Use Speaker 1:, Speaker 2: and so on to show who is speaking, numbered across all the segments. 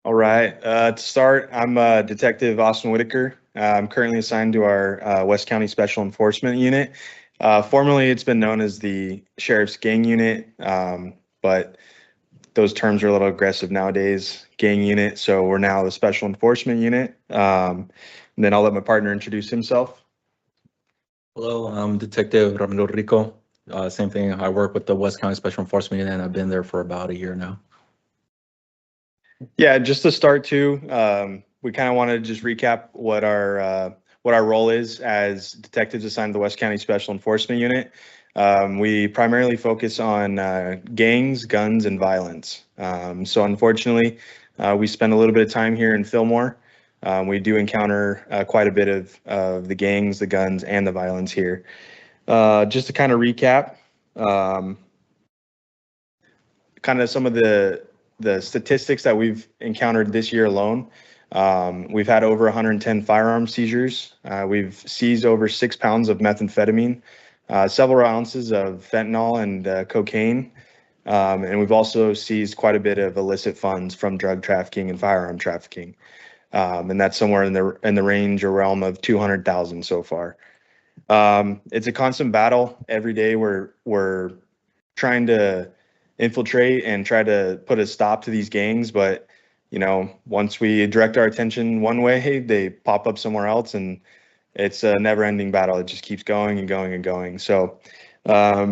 Speaker 1: All right. To start, I'm Detective Austin Whitaker. I'm currently assigned to our West County Special Enforcement Unit. Formerly, it's been known as the Sheriff's Gang Unit, but those terms are a little aggressive nowadays, gang unit. So we're now the Special Enforcement Unit. And then I'll let my partner introduce himself.
Speaker 2: Hello, I'm Detective Ramiro Rico. Same thing. I work with the West County Special Enforcement Unit, and I've been there for about a year now.
Speaker 1: Yeah, just to start too, we kind of want to just recap what our role is as detectives assigned to the West County Special Enforcement Unit. We primarily focus on gangs, guns, and violence. So unfortunately, we spend a little bit of time here in Fillmore. We do encounter quite a bit of the gangs, the guns, and the violence here. Just to kind of recap, kind of some of the statistics that we've encountered this year alone. We've had over 110 firearm seizures. We've seized over 6 pounds of methamphetamine, several ounces of fentanyl and cocaine. And we've also seized quite a bit of illicit funds from drug trafficking and firearm trafficking. And that's somewhere in the range or realm of 200,000 so far. It's a constant battle every day. We're trying to infiltrate and try to put a stop to these gangs, but once we direct our attention one way, they pop up somewhere else, and it's a never-ending battle. It just keeps going and going and going. So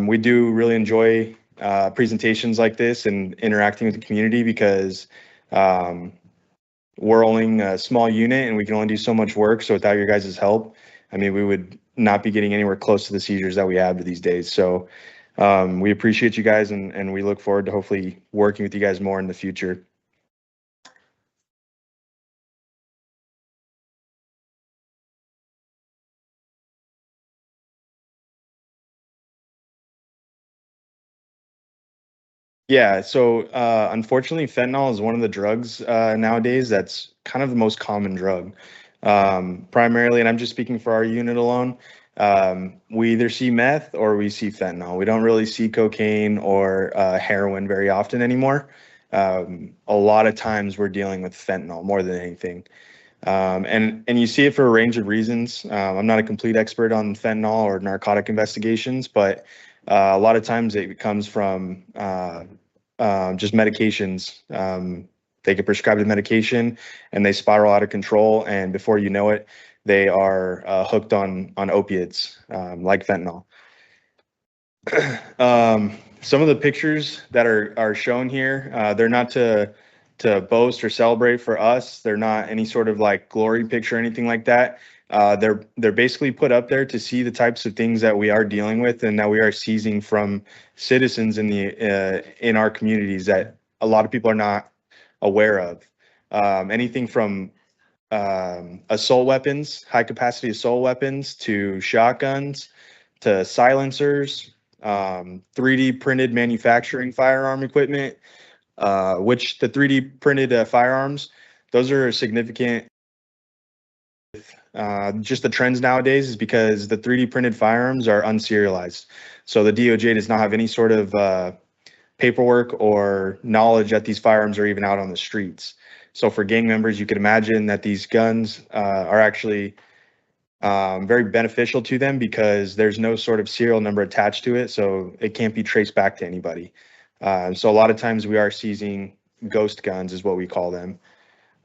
Speaker 1: we do really enjoy presentations like this and interacting with the community because we're only a small unit and we can only do so much work. So without your guys' help, I mean, we would not be getting anywhere close to the seizures that we have these days. So we appreciate you guys, and we look forward to hopefully working with you guys more in the future. Yeah, so unfortunately, fentanyl is one of the drugs nowadays that's kind of the most common drug. Primarily, and I'm just speaking for our unit alone, we either see meth or we see fentanyl. We don't really see cocaine or heroin very often anymore. A lot of times we're dealing with fentanyl more than anything. And you see it for a range of reasons. I'm not a complete expert on fentanyl or narcotic investigations, but a lot of times it comes from just medications. They get prescribed a medication and they spiral out of control, and before you know it, they are hooked on opiates like fentanyl. Some of the pictures that are shown here, they're not to boast or celebrate for us. They're not any sort of like glory picture or anything like that. They're basically put up there to see the types of things that we are dealing with and that we are seizing from citizens in our communities that a lot of people are not aware of. Anything from assault weapons, high capacity assault weapons, to shotguns, to silencers, 3D printed manufacturing firearm equipment, which the 3D printed firearms, those are significant. Just the trends nowadays is because the 3D printed firearms are unserialized. So the DOJ does not have any sort of paperwork or knowledge that these firearms are even out on the streets. So for gang members, you can imagine that these guns are actually very beneficial to them because there's no sort of serial number attached to it, so it can't be traced back to anybody. So a lot of times we are seizing ghost guns, is what we call them.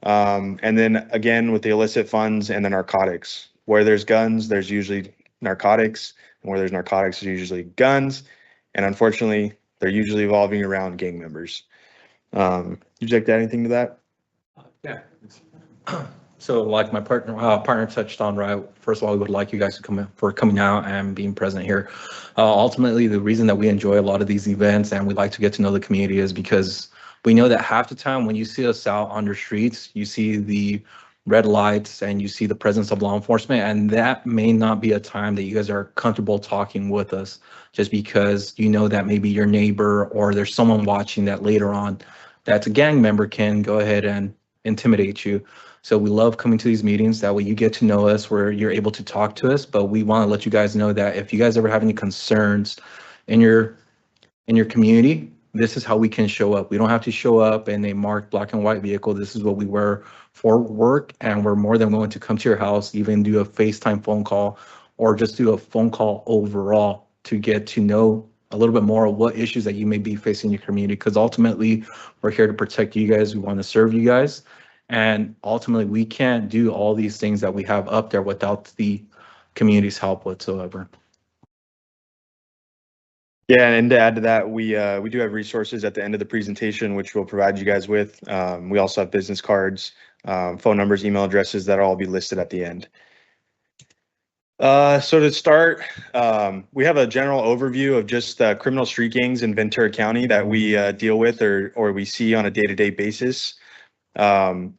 Speaker 1: And then again, with the illicit funds and the narcotics, where there's guns, there's usually narcotics, and where there's narcotics, there's usually guns. And unfortunately, they're usually evolving around gang members. Would you like to add anything to that?
Speaker 2: Yeah. So, like my partner touched on, right? First of all, we would like you guys to coming out and being present here. Ultimately, the reason that we enjoy a lot of these events and we like to get to know the community is because we know that half the time when you see us out on the streets, you see the red lights and you see the presence of law enforcement, and that may not be a time that you guys are comfortable talking with us, just because you know that maybe your neighbor or there's someone watching that later on that's a gang member can go ahead and intimidate you. So we love coming to these meetings. That way you get to know us, where you're able to talk to us. But we want to let you guys know that if you guys ever have any concerns in your community, this is how we can show up. We don't have to show up in a marked black and white vehicle. This is what we wear for work, and we're more than willing to come to your house, even do a FaceTime phone call, or just do a phone call overall to get to know a little bit more of what issues that you may be facing in your community. Because ultimately, we're here to protect you guys. We want to serve you guys. And ultimately, we can't do all these things that we have up there without the community's help whatsoever.
Speaker 1: Yeah, and to add to that, we do have resources at the end of the presentation, which we'll provide you guys with. We also have business cards, phone numbers, email addresses that will all be listed at the end. So to start, we have a general overview of just criminal street gangs in Ventura County that we deal with or we see on a day-to-day basis. The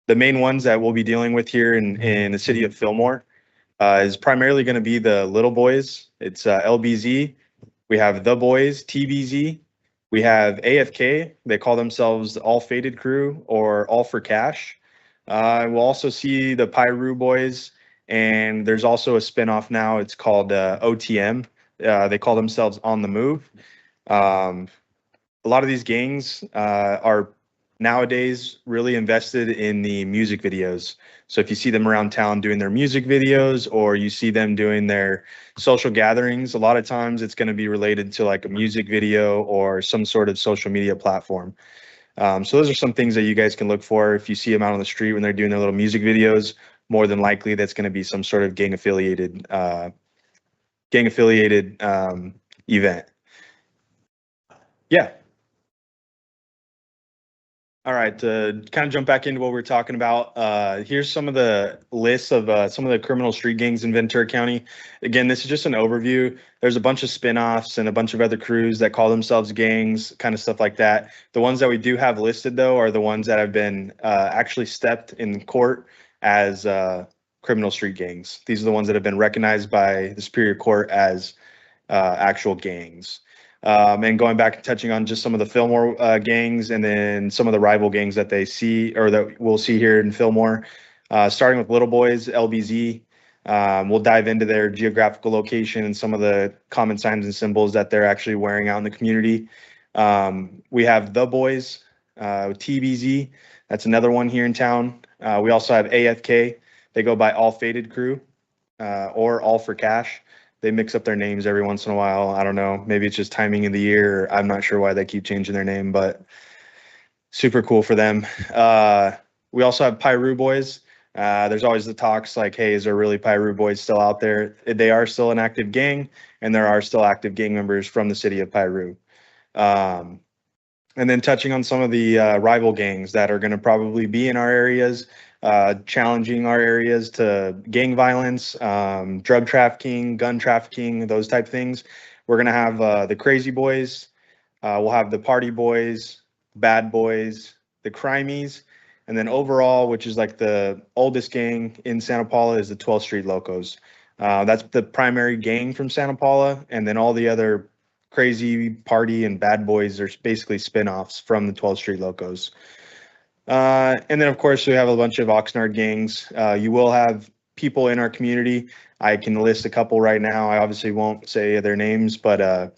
Speaker 1: main ones that we'll be dealing with here in the city of Fillmore is primarily going to be the little boys. It's LBZ. We have the boys, TBZ. We have AFK. They call themselves All Faded Crew or All for Cash. We'll also see the Pyru boys, and there's also a spinoff now. It's called OTM. They call themselves On the Move. A lot of these gangs are nowadays really invested in the music videos. So if you see them around town doing their music videos, or you see them doing their social gatherings, a lot of times it's going to be related to like a music video or some sort of social media platform. So those are some things that you guys can look for. If you see them out on the street when they're doing their little music videos, more than likely that's going to be some sort of gang affiliated event. Yeah. All right, to kind of jump back into what we were talking about, here's some of the lists of some of the criminal street gangs in Ventura County. Again, this is just an overview. There's a bunch of spinoffs and a bunch of other crews that call themselves gangs, kind of stuff like that. The ones that we do have listed, though, are the ones that have been actually stepped in court as criminal street gangs. These are the ones that have been recognized by the Superior Court as actual gangs. And going back and touching on just some of the Fillmore gangs and then some of the rival gangs that they see or that we'll see here in Fillmore, starting with Little Boys, LBZ. We'll dive into their geographical location and some of the common signs and symbols that they're actually wearing out in the community. We have The Boys, TBZ. That's another one here in town. We also have AFK. They go by All Faded Crew or All for Cash. They mix up their names every once in a while. I don't know. Maybe it's just timing of the year. I'm not sure why they keep changing their name, but super cool for them. We also have Pyru Boys. There's always the talks like, hey, is there really Pyru Boys still out there? They are still an active gang, and there are still active gang members from the city of Pyru. And then touching on some of the rival gangs that are going to probably be in our areas, challenging our areas to gang violence, drug trafficking, gun trafficking, those type things. We're going to have the Crazy Boys. We'll have the Party Boys, Bad Boys, the Crimies, and then overall, which is like the oldest gang in Santa Paula, is the 12th Street Locos. That's the primary gang from Santa Paula, and then all the other Crazy, Party, and Bad Boys are basically spinoffs from the 12th Street Locos. And then, of course, we have a bunch of Oxnard gangs. You will have people in our community. I can list a couple right now. I obviously won't say their names, but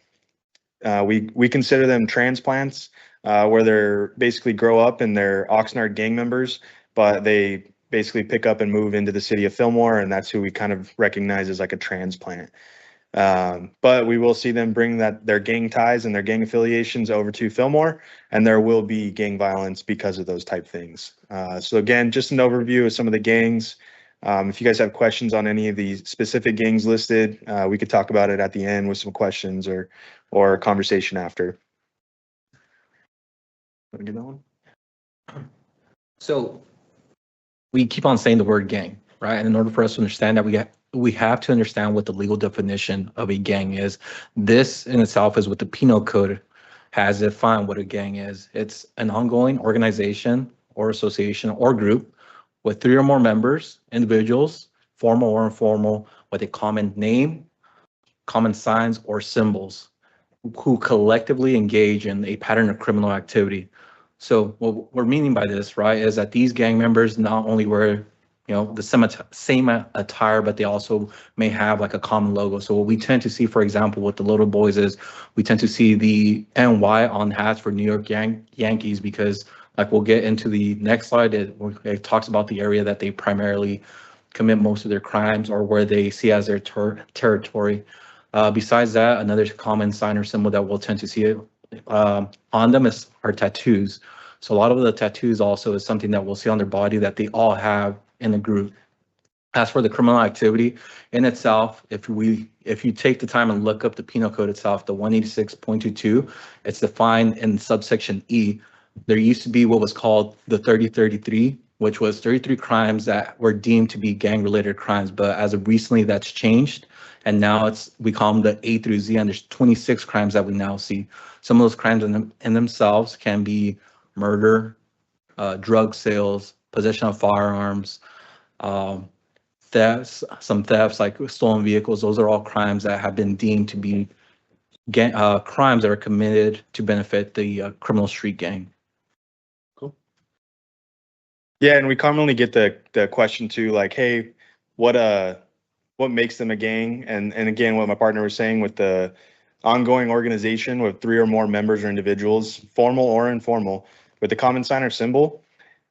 Speaker 1: we consider them transplants, where they're basically grow up and they're Oxnard gang members, but they basically pick up and move into the city of Fillmore, and that's who we kind of recognize as like a transplant. But we will see them bring their gang ties and their gang affiliations over to Fillmore, and there will be gang violence because of those type things. So again, just an overview of some of the gangs. If you guys have questions on any of the specific gangs listed, we could talk about it at the end with some questions or a conversation after. Want to get that one?
Speaker 2: So we keep on saying the word gang, right? And in order for us to understand that, we have to understand what the legal definition of a gang is. This in itself is what the Penal Code has defined what a gang is. It's an ongoing organization or association or group with 3 or more members, individuals, formal or informal, with a common name, common signs, or symbols, who collectively engage in a pattern of criminal activity. So what we're meaning by this, right, is that these gang members not only wear the same attire, but they also may have like a common logo. So what we tend to see, for example, with the little boys is we tend to see the NY on hats for New York Yankees, because like we'll get into the next slide. It talks about the area that they primarily commit most of their crimes, or where they see as their territory. Besides that, another common sign or symbol that we'll tend to see on them are tattoos. So a lot of the tattoos also is something that we'll see on their body that they all have in a group. As for the criminal activity in itself, if you take the time and look up the penal code itself, the 186.22, it's defined in subsection E. There used to be what was called the 3033, which was 33 crimes that were deemed to be gang-related crimes, but as of recently that's changed, and now we call them the A through Z, and there's 26 crimes that we now see. Some of those crimes in themselves can be murder, drug sales, possession of firearms, thefts, some thefts like stolen vehicles. Those are all crimes that have been deemed to be crimes that are committed to benefit the criminal street gang.
Speaker 1: Cool. Yeah, and we commonly get the question too, like, hey, what makes them a gang? And again, what my partner was saying with the ongoing organization with 3 or more members or individuals, formal or informal, with the common sign or symbol,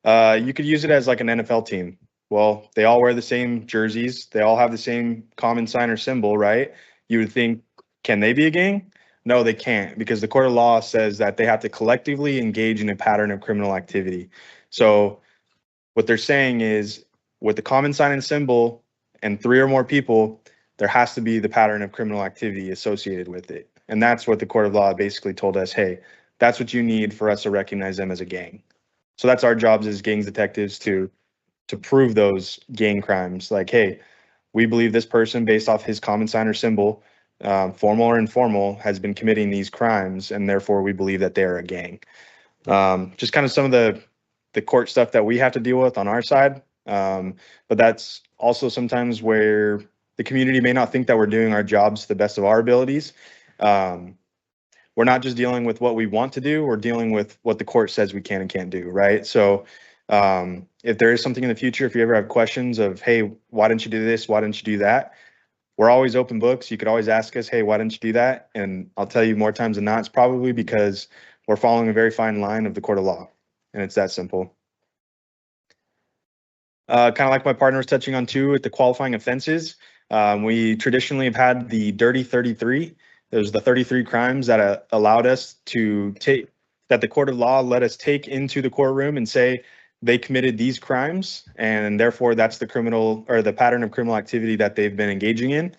Speaker 1: you could use it as like an NFL team. Well, they all wear the same jerseys. They all have the same common sign or symbol, right? You would think, can they be a gang? No, they can't, because the court of law says that they have to collectively engage in a pattern of criminal activity. So what they're saying is, with the common sign and symbol and 3 or more people, there has to be the pattern of criminal activity associated with it. And that's what the court of law basically told us, hey, that's what you need for us to recognize them as a gang. So that's our jobs as gangs detectives to prove those gang crimes. Like, hey, we believe this person, based off his common sign or symbol, formal or informal, has been committing these crimes, and therefore we believe that they are a gang. Just kind of some of the court stuff that we have to deal with on our side. But that's also sometimes where the community may not think that we're doing our jobs to the best of our abilities. We're not just dealing with what we want to do, we're dealing with what the court says we can and can't do, right? So if there is something in the future, if you ever have questions of, hey, why didn't you do this? Why didn't you do that? We're always open books. You could always ask us, hey, why didn't you do that? And I'll tell you more times than not, it's probably because we're following a very fine line of the court of law. And it's that simple. Kind of like my partner was touching on too, with the qualifying offenses, we traditionally have had the dirty 33. Those are the 33 crimes that allowed us to take, that the court of law let us take into the courtroom and say they committed these crimes, and therefore that's the criminal or the pattern of criminal activity that they've been engaging in.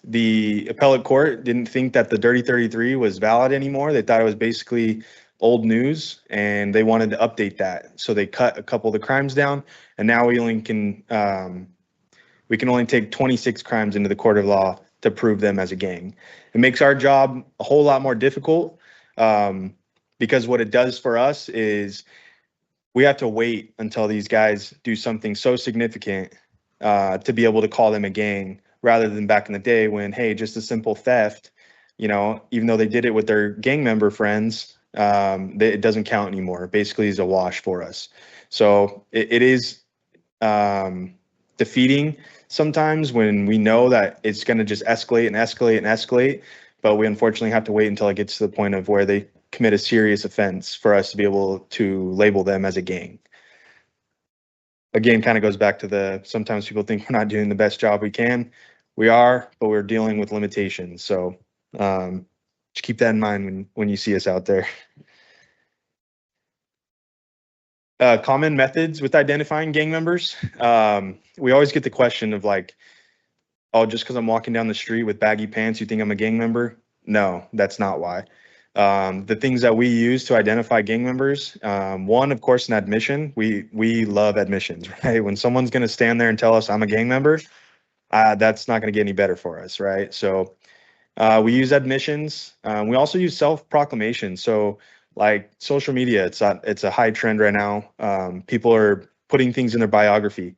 Speaker 1: The appellate court didn't think that the dirty 33 was valid anymore. They thought it was basically old news, and they wanted to update that. So they cut a couple of the crimes down, and now we can only take 26 crimes into the court of law to prove them as a gang. It makes our job a whole lot more difficult, because what it does for us is we have to wait until these guys do something so significant to be able to call them a gang, rather than back in the day when, hey, just a simple theft, even though they did it with their gang member friends, it doesn't count anymore. Basically, is a wash for us. So it is defeating sometimes when we know that it's going to just escalate and escalate and escalate, but we unfortunately have to wait until it gets to the point of where they commit a serious offense for us to be able to label them as a gang. Again, kind of goes back to sometimes people think we're not doing the best job we can. We are, but we're dealing with limitations. So just keep that in mind when you see us out there. Common methods with identifying gang members. We always get the question of like, oh, just because I'm walking down the street with baggy pants, you think I'm a gang member? No, that's not why. The things that we use to identify gang members, one, of course, an admission. We love admissions, right? When someone's going to stand there and tell us I'm a gang member, that's not going to get any better for us, right? So we use admissions. We also use self-proclamation. So like social media, it's a high trend right now. People are putting things in their biography,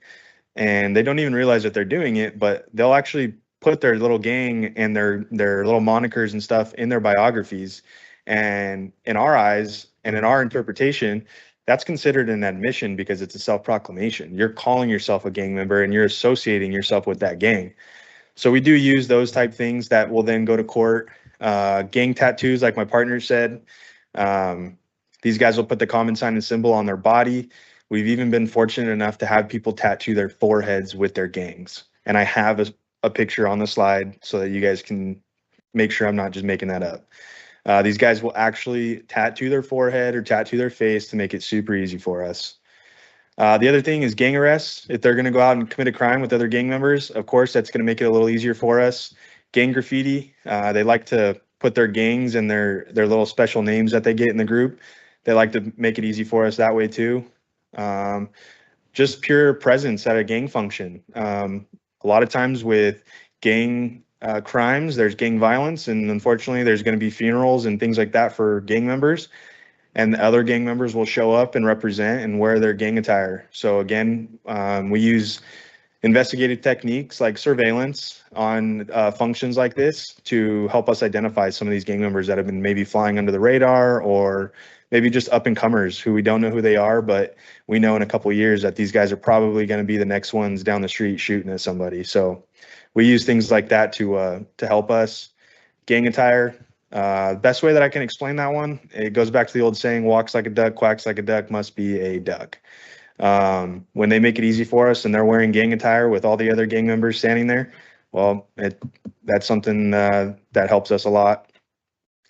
Speaker 1: and they don't even realize that they're doing it, but they'll actually put their little gang and their little monikers and stuff in their biographies. And in our eyes and in our interpretation, that's considered an admission because it's a self-proclamation. You're calling yourself a gang member and you're associating yourself with that gang. So we do use those type things that will then go to court. Gang tattoos, like my partner said, these guys will put the common sign and symbol on their body. We've even been fortunate enough to have people tattoo their foreheads with their gangs. And I have a picture on the slide so that you guys can make sure I'm not just making that up. These guys will actually tattoo their forehead or tattoo their face to make it super easy for us. The other thing is gang arrests. If they're going to go out and commit a crime with other gang members, of course, that's going to make it a little easier for us. Gang graffiti, they like to put their gangs and their little special names that they get in the group. They like to make it easy for us that way too. Just pure presence at a gang function. A lot of times with gang crimes, there's gang violence, and unfortunately there's going to be funerals and things like that for gang members, and the other gang members will show up and represent and wear their gang attire. So again, we use investigative techniques like surveillance on functions like this to help us identify some of these gang members that have been maybe flying under the radar, or maybe just up and comers who we don't know who they are, but we know in a couple of years that these guys are probably going to be the next ones down the street shooting at somebody. So we use things like that to help us. Gang attire, best way that I can explain that one, it goes back to the old saying, walks like a duck, quacks like a duck, must be a duck. When they make it easy for us and they're wearing gang attire with all the other gang members standing there, well, that's something that helps us a lot.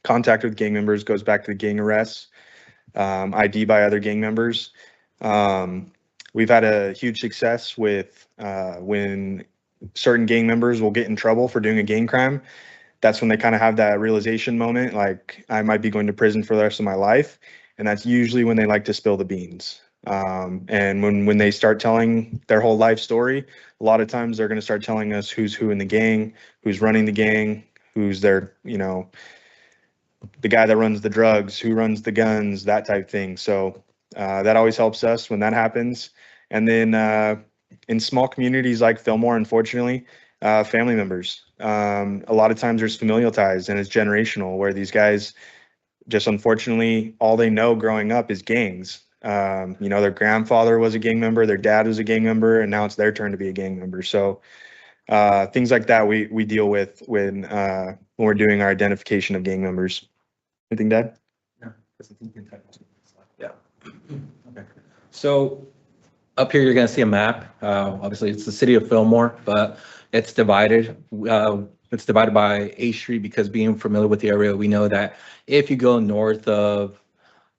Speaker 1: Contact with gang members goes back to the gang arrests. ID by other gang members. We've had a huge success with when certain gang members will get in trouble for doing a gang crime. That's when they kind of have that realization moment, like I might be going to prison for the rest of my life. And that's usually when they like to spill the beans. And when they start telling their whole life story, a lot of times they're going to start telling us who's who in the gang, who's running the gang, who's their, the guy that runs the drugs, who runs the guns, that type of thing. So that always helps us when that happens. And then in small communities like Fillmore, unfortunately, family members. A lot of times there's familial ties and it's generational, where these guys just unfortunately all they know growing up is gangs. Their grandfather was a gang member, their dad was a gang member, and now it's their turn to be a gang member. So things like that we deal with when we're doing our identification of gang members. Anything, Dad?
Speaker 2: Yeah. Okay. So up here, you're going to see a map. Obviously, it's the city of Fillmore, but it's divided. It's divided by A Street because, being familiar with the area, we know that if you go north of,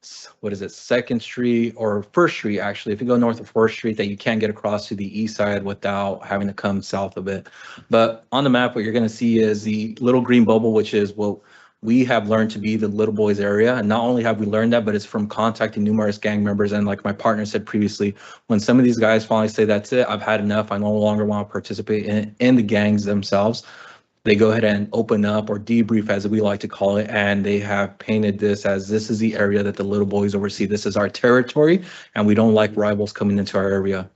Speaker 2: 2nd Street or 1st Street, actually, if you go north of 4th Street, that you can't get across to the east side without having to come south of it. But on the map, what you're going to see is the little green bubble, which is what we have learned to be the Little Boys area. And not only have we learned that, but it's from contacting numerous gang members. And like my partner said previously, when some of these guys finally say, that's it, I've had enough, I no longer want to participate in the gangs themselves, they go ahead and open up, or debrief as we like to call it, and they have painted this as, this is the area that the Little Boys oversee. This is our territory, and we don't like rivals coming into our area.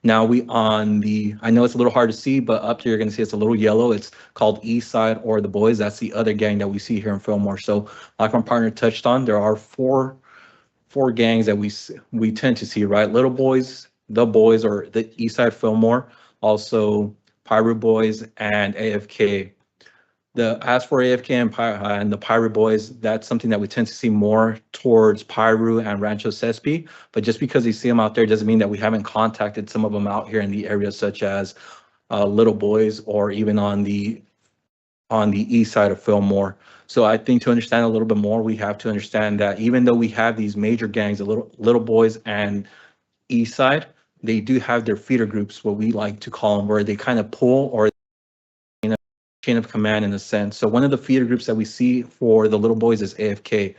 Speaker 2: Now I know it's a little hard to see, but up here you're going to see it's a little yellow. It's called East Side, or the Boys. That's the other gang that we see here in Fillmore. So like my partner touched on, there are four gangs that we tend to see, right? Little Boys, the Boys, or the East Side Fillmore, also Pirate Boys and AFK. As for AFK and the Pirate Boys, that's something that we tend to see more towards Piru and Rancho Sespe. But just because you see them out there doesn't mean that we haven't contacted some of them out here in the area, such as Little Boys, or even on the east side of Fillmore. So I think to understand a little bit more, we have to understand that even though we have these major gangs, the Little Boys and East Side, they do have their feeder groups, what we like to call them, where they kind of pull, or chain of command in a sense. So one of the feeder groups that we see for the Little Boys is AFK.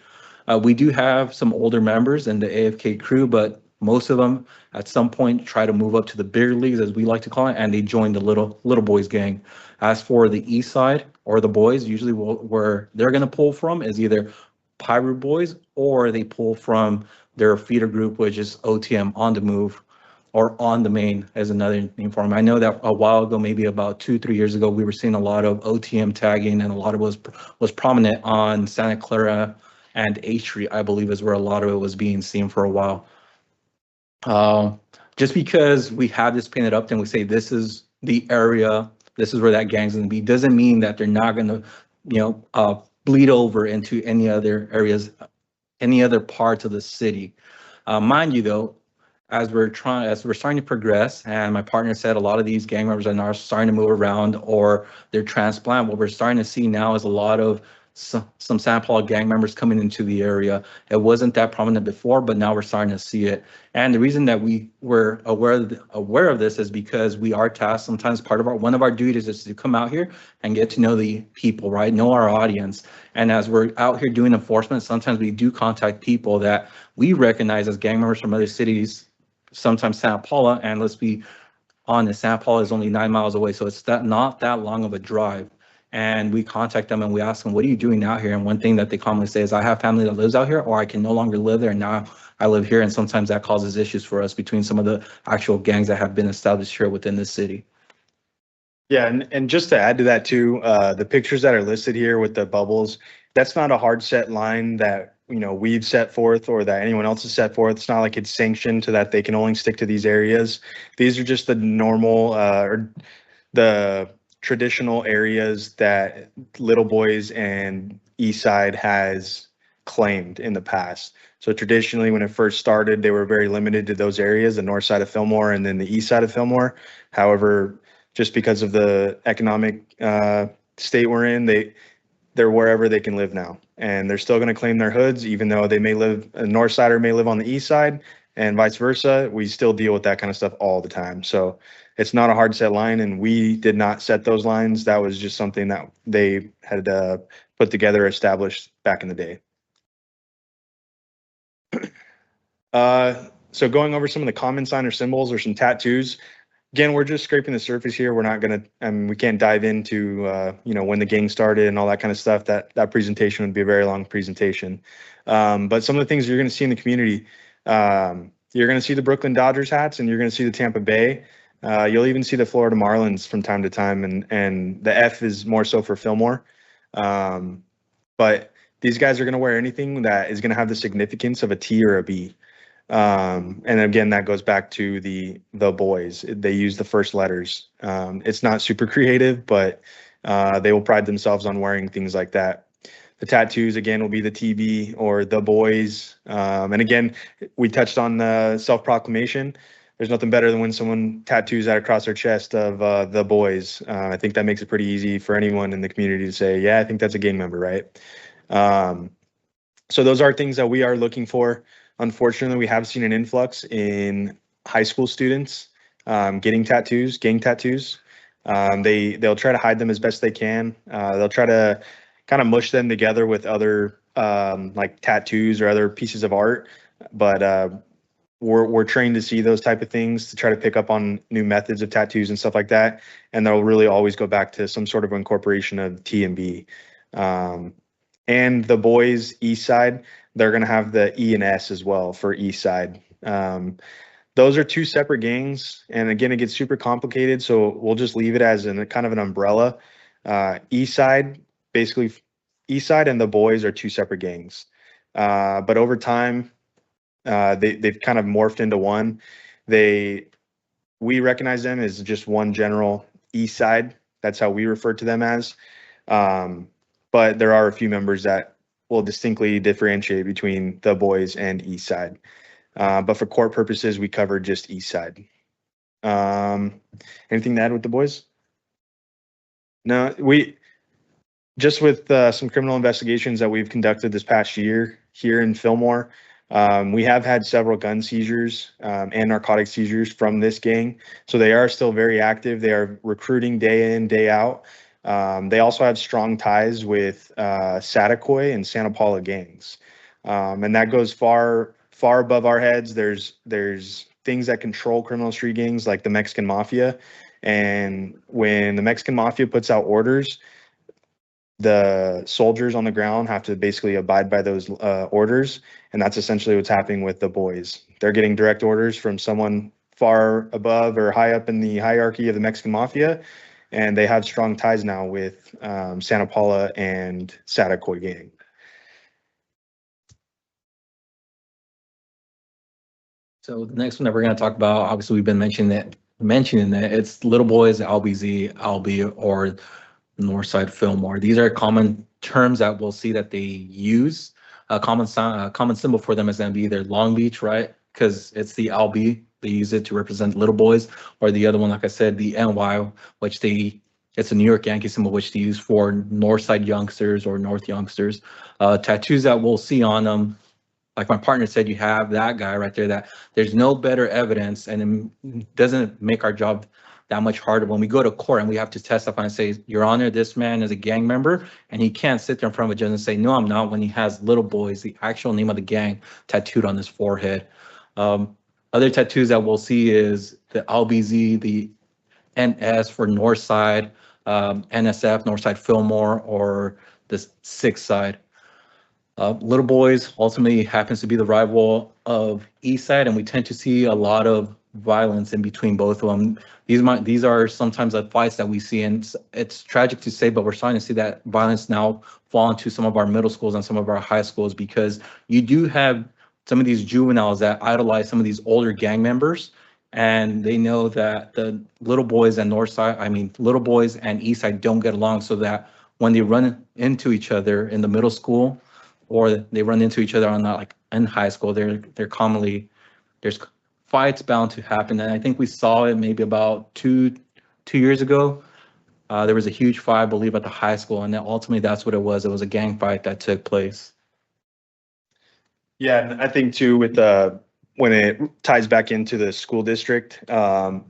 Speaker 2: We do have some older members in the AFK crew, but most of them at some point try to move up to the bigger leagues, as we like to call it, and they join the Little Boys gang. As for the East Side, or the Boys, usually where they're going to pull from is either Pirate Boys, or they pull from their feeder group, which is OTM, On the Move, or On the Main as another name for them. I know that a while ago, maybe about 2-3 years ago, we were seeing a lot of OTM tagging, and a lot of it was prominent on Santa Clara and H Street, I believe, is where a lot of it was being seen for a while. Just because we have this painted up and we say this is the area, this is where that gang's going to be, doesn't mean that they're not going to, bleed over into any other areas, any other parts of the city. Mind you, though, as we're starting to progress, and my partner said a lot of these gang members are now starting to move around or they're transplant. What we're starting to see now is a lot of some Santa Paula gang members coming into the area. It wasn't that prominent before, but now we're starting to see it. And the reason that we were aware of this is because we are tasked. Sometimes one of our duties is to come out here and get to know the people, right? Know our audience. And as we're out here doing enforcement, sometimes we do contact people that we recognize as gang members from other cities, sometimes Santa Paula. And let's be honest, Santa Paula is only 9 miles away, so it's not that long of a drive. And we contact them and we ask them, what are you doing out here? And one thing that they commonly say is, I have family that lives out here, or I can no longer live there. Now I live here. And sometimes that causes issues for us between some of the actual gangs that have been established here within this city.
Speaker 1: Yeah, and just to add to that too, the pictures that are listed here with the bubbles, that's not a hard set line that we've set forth or that anyone else has set forth. It's not like it's sanctioned to that they can only stick to these areas. These are just the normal or the traditional areas that Little Boys and Eastside has claimed in the past. So traditionally, when it first started, they were very limited to those areas, the north side of Fillmore and then the east side of Fillmore. However, just because of the economic state we're in, they're wherever they can live now. And they're still going to claim their hoods, even though they may live, a north sider may live on the east side and vice versa. We still deal with that kind of stuff all the time. So it's not a hard set line, and we did not set those lines. That was just something that they had put together, established back in the day. So going over some of the common sign or symbols or some tattoos. Again, we're just scraping the surface here. We're not going to, we can't dive into, when the gang started and all that kind of stuff. That presentation would be a very long presentation. But some of the things you're going to see in the community, you're going to see the Brooklyn Dodgers hats, and you're going to see the Tampa Bay. You'll even see the Florida Marlins from time to time, and the F is more so for Fillmore. But these guys are going to wear anything that is going to have the significance of a T or a B. And again, that goes back to the boys. They use the first letters. It's not super creative, but they will pride themselves on wearing things like that. The tattoos, again, will be the TB or the boys. And again, we touched on the self-proclamation. There's nothing better than when someone tattoos that across their chest of the boys. I think that makes it pretty easy for anyone in the community to say, yeah, I think that's a gang member, right? So those are things that we are looking for. Unfortunately, we have seen an influx in high school students getting tattoos, gang tattoos. They'll try to hide them as best they can. They'll try to kind of mush them together with other like tattoos or other pieces of art. But we're trained to see those type of things, to try to pick up on new methods of tattoos and stuff like that. And they'll really always go back to some sort of incorporation of T and B. And the boys, East Side, they're going to have the E and S as well for East Side. Those are two separate gangs. And again, it gets super complicated. So we'll just leave it as kind of an umbrella. East Side, basically East Side and the boys are two separate gangs. But over time, they've kind of morphed into one. We recognize them as just one general East Side. That's how we refer to them as. But there are a few members that will distinctly differentiate between the boys and East Side. But for court purposes, we cover just East Side. Anything to add with the boys? No, just with some criminal investigations that we've conducted this past year here in Fillmore, we have had several gun seizures and narcotic seizures from this gang. So they are still very active. They are recruiting day in, day out. They also have strong ties with Satakoy and Santa Paula gangs. And that goes far above our heads. There's things that control criminal street gangs like the Mexican Mafia. And when the Mexican Mafia puts out orders, the soldiers on the ground have to basically abide by those orders. And that's essentially what's happening with the boys. They're getting direct orders from someone far above or high up in the hierarchy of the Mexican Mafia. And they have strong ties now with Santa Paula and Satakoy gang.
Speaker 2: So the next one that we're going to talk about, obviously we've been mentioning it. It's Little Boys, LBZ, LB, or Northside Fillmore. These are common terms that we'll see that they use. A common symbol for them is going to be either Long Beach, right? Because it's the LB. They use it to represent Little Boys, or the other one, like I said, the NY, which it's a New York Yankee symbol, which they use for Northside youngsters or North youngsters. Tattoos that we'll see on them, like my partner said, you have that guy right there, that there's no better evidence, and it doesn't make our job that much harder when we go to court and we have to testify and say, Your Honor, this man is a gang member, and he can't sit there in front of a judge and say, no, I'm not, when he has Little Boys, the actual name of the gang, tattooed on his forehead. Other tattoos that we'll see is the LBZ, the NS for Northside, NSF, Northside Fillmore, or the Sixth Side. Little Boys ultimately happens to be the rival of Eastside, and we tend to see a lot of violence in between both of them. These are sometimes the fights that we see, and it's tragic to say, but we're starting to see that violence now fall into some of our middle schools and some of our high schools, because you do have some of these juveniles that idolize some of these older gang members, and they know that the Little Boys and Little Boys and Eastside don't get along, so that when they run into each other in the middle school, or they run into each other on in high school, they're commonly, there's fights bound to happen. And I think we saw it maybe about two years ago. There was a huge fight, I believe, at the high school, and then ultimately that's what it was. It was a gang fight that took place.
Speaker 1: Yeah, and I think too, with when it ties back into the school district, what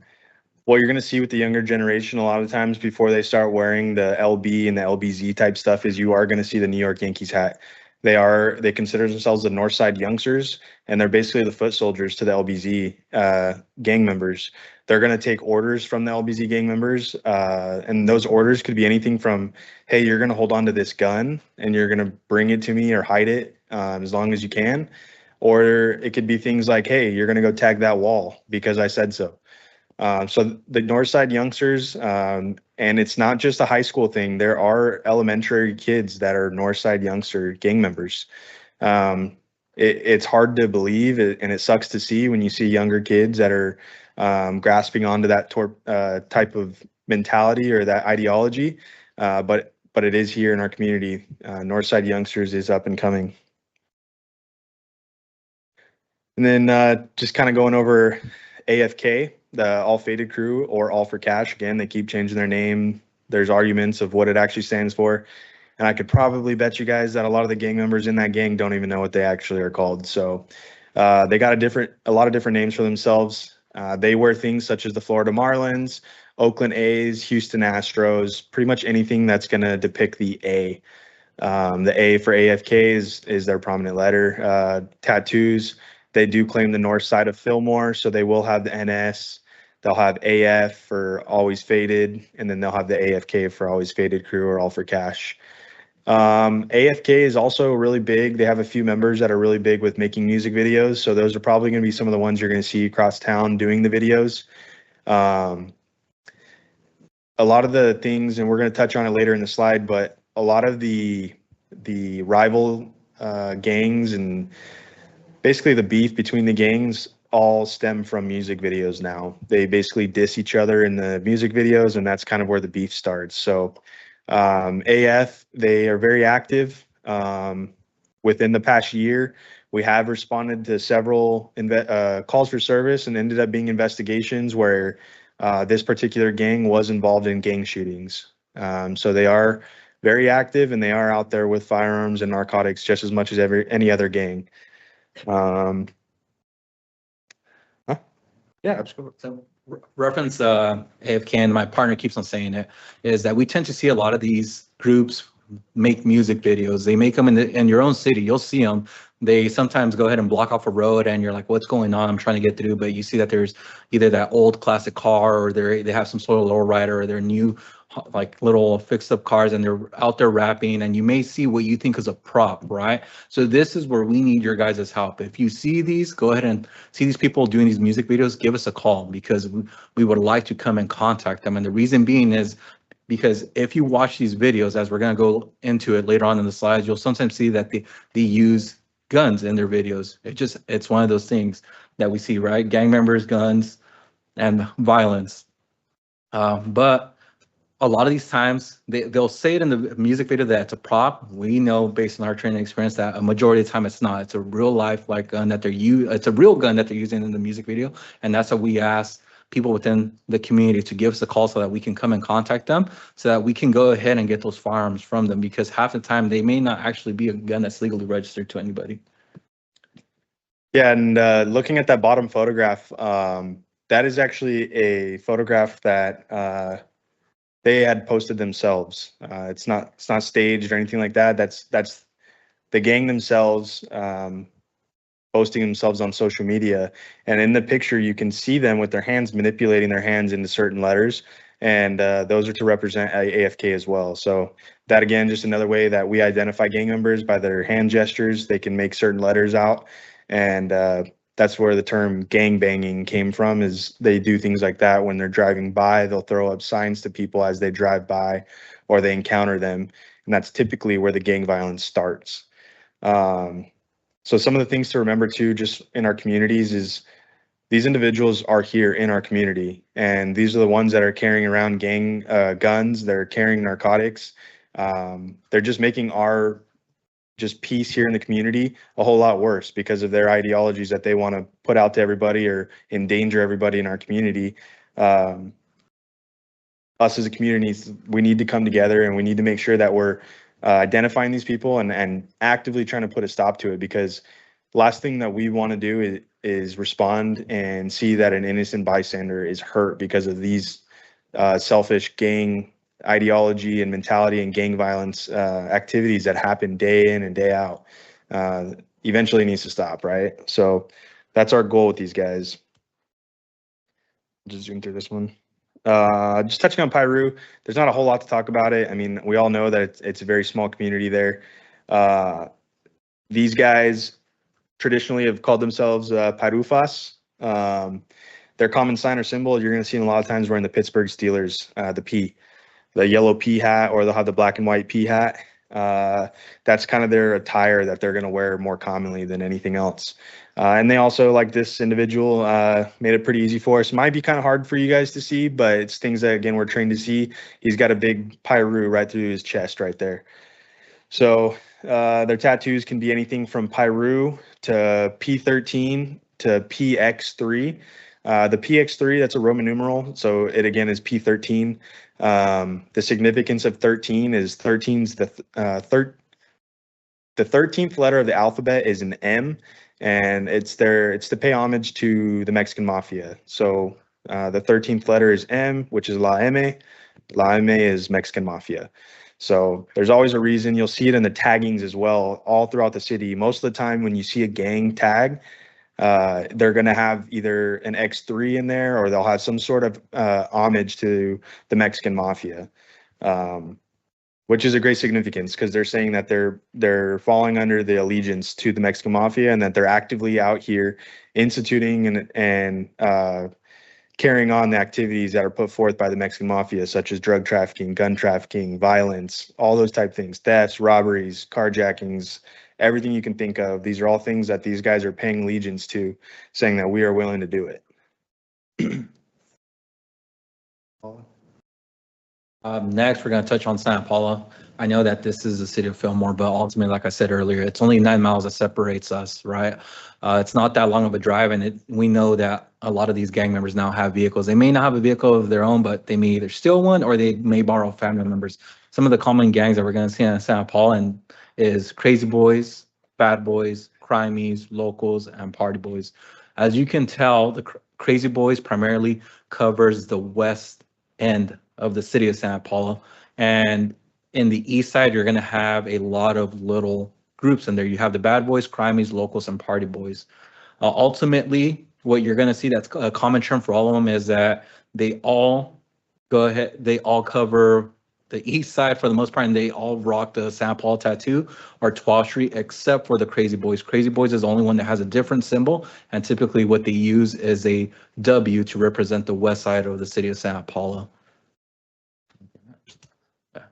Speaker 1: you're going to see with the younger generation a lot of times before they start wearing the LB and the LBZ type stuff is you are going to see the New York Yankees hat. They consider themselves the Northside youngsters, and they're basically the foot soldiers to the LBZ gang members. They're going to take orders from the LBZ gang members, and those orders could be anything from, hey, you're going to hold on to this gun and you're going to bring it to me or hide it as long as you can. Or it could be things like, hey, you're going to go tag that wall because I said so. So the Northside youngsters, and it's not just a high school thing. There are elementary kids that are Northside youngster gang members. It's hard to believe, and it sucks to see when you see younger kids that are grasping onto that type of mentality or that ideology. But it is here in our community. Northside youngsters is up and coming. And then just kind of going over AFK, the All Faded Crew, or All for Cash. Again, they keep changing their name. There's arguments of what it actually stands for. And I could probably bet you guys that a lot of the gang members in that gang don't even know what they actually are called. So they got a lot of different names for themselves. They wear things such as the Florida Marlins, Oakland A's, Houston Astros, pretty much anything that's going to depict the A. The A for AFK is their prominent letter. Tattoos, they do claim the north side of Fillmore, so they will have the NS. They'll have AF for Always Faded, and then they'll have the AFK for Always Faded Crew or All for Cash. AFK is also really big. They have a few members that are really big with making music videos, so those are probably going to be some of the ones you're going to see across town doing the videos. A lot of the things, and we're going to touch on it later in the slide, but a lot of the rival gangs and basically the beef between the gangs all stem from music videos now. They basically diss each other in the music videos, and that's kind of where the beef starts. So AF, they are very active. Within the past year, we have responded to several calls for service and ended up being investigations where this particular gang was involved in gang shootings. So they are very active, and they are out there with firearms and narcotics just as much as any other gang.
Speaker 2: Yeah, absolutely. So reference AFK, and my partner keeps on saying it, is that we tend to see a lot of these groups make music videos. They make them in your own city. You'll see them. They sometimes go ahead and block off a road, and you're like, what's going on? I'm trying to get through. But you see that there's either that old classic car, or they have some sort of lowrider, or their new like little fixed up cars, and they're out there rapping, and you may see what you think is a prop, right? So this is where we need your guys' help. If you see these, go ahead and see these people doing these music videos, give us a call, because we would like to come and contact them. And the reason being is because if you watch these videos, as we're going to go into it later on in the slides, you'll sometimes see that they use guns in their videos. It's one of those things that we see, right? Gang members, guns, and violence. But a lot of these times they'll say it in the music video that it's a prop. We know based on our training experience that a majority of the time it's not. It's a real life like gun that it's a real gun that they're using in the music video. And that's what we ask people within the community to give us a call so that we can come and contact them so that we can go ahead and get those firearms from them, because half the time they may not actually be a gun that's legally registered to anybody.
Speaker 1: Yeah, and looking at that bottom photograph, that is actually a photograph that they had posted themselves. It's not staged or anything like that. That's the gang themselves posting themselves on social media. And in the picture, you can see them with their hands manipulating their hands into certain letters, and those are to represent AFK as well. So that again, just another way that we identify gang members by their hand gestures. They can make certain letters out, and that's where the term gang banging came from, is they do things like that when they're driving by. They'll throw up signs to people as they drive by or they encounter them. And that's typically where the gang violence starts. So some of the things to remember too, just in our communities, is these individuals are here in our community, and these are the ones that are carrying around gang guns. They're carrying narcotics. They're just making our just peace here in the community a whole lot worse because of their ideologies that they want to put out to everybody or endanger everybody in our community. Us as a community, we need to come together, and we need to make sure that we're identifying these people and actively trying to put a stop to it, because last thing that we want to do is respond and see that an innocent bystander is hurt because of these selfish gang ideology and mentality and gang violence activities that happen day in and day out. Eventually needs to stop, right? So that's our goal with these guys. Just zoom through this one. Just touching on Piru, there's not a whole lot to talk about it. I mean, we all know that it's a very small community there. These guys traditionally have called themselves Pirufas. Their common sign or symbol, you're going to see them a lot of times wearing the Pittsburgh Steelers, the P, the yellow P hat, or they'll have the black and white P hat. That's kind of their attire that they're going to wear more commonly than anything else. And they also, like this individual, made it pretty easy for us. Might be kind of hard for you guys to see, but it's things that, again, we're trained to see. He's got a big Piru right through his chest right there. So their tattoos can be anything from Piru to P13 to PX3. The PX3, that's a Roman numeral, so it again is P13. The significance of 13 is 13's the 13th letter of the alphabet is an M, and it's to pay homage to the Mexican mafia. So the 13th letter is M, which is La M. La M is Mexican mafia. So there's always a reason. You'll see it in the taggings as well, all throughout the city. Most of the time when you see a gang tag, they're going to have either an X3 in there, or they'll have some sort of homage to the Mexican mafia, which is a great significance, because they're saying that they're falling under the allegiance to the Mexican mafia, and that they're actively out here instituting and carrying on the activities that are put forth by the Mexican mafia, such as drug trafficking, gun trafficking, violence, all those type of things, thefts, robberies, carjackings, everything you can think of. These are all things that these guys are paying allegiance to, saying that we are willing to do it.
Speaker 2: Next, we're going to touch on Santa Paula. I know that this is the city of Fillmore, but ultimately, like I said earlier, it's only 9 miles that separates us, right? It's not that long of a drive, and we know that a lot of these gang members now have vehicles. They may not have a vehicle of their own, but they may either steal one or they may borrow family members. Some of the common gangs that we're going to see in Santa Paula is Crazy Boys, Bad Boys, Crimies, Locals, and Party Boys. As you can tell, the Crazy Boys primarily covers the west end of the city of Santa Paula, and in the east side, you're going to have a lot of little groups in there. You have the Bad Boys, Crimies, Locals, and Party Boys. Ultimately, what you're going to see that's a common term for all of them is that they all cover the east side for the most part, and they all rock the Santa Paula tattoo or 12th Street, except for the Crazy Boys. Crazy Boys is the only one that has a different symbol, and typically what they use is a W to represent the west side of the city of Santa Paula.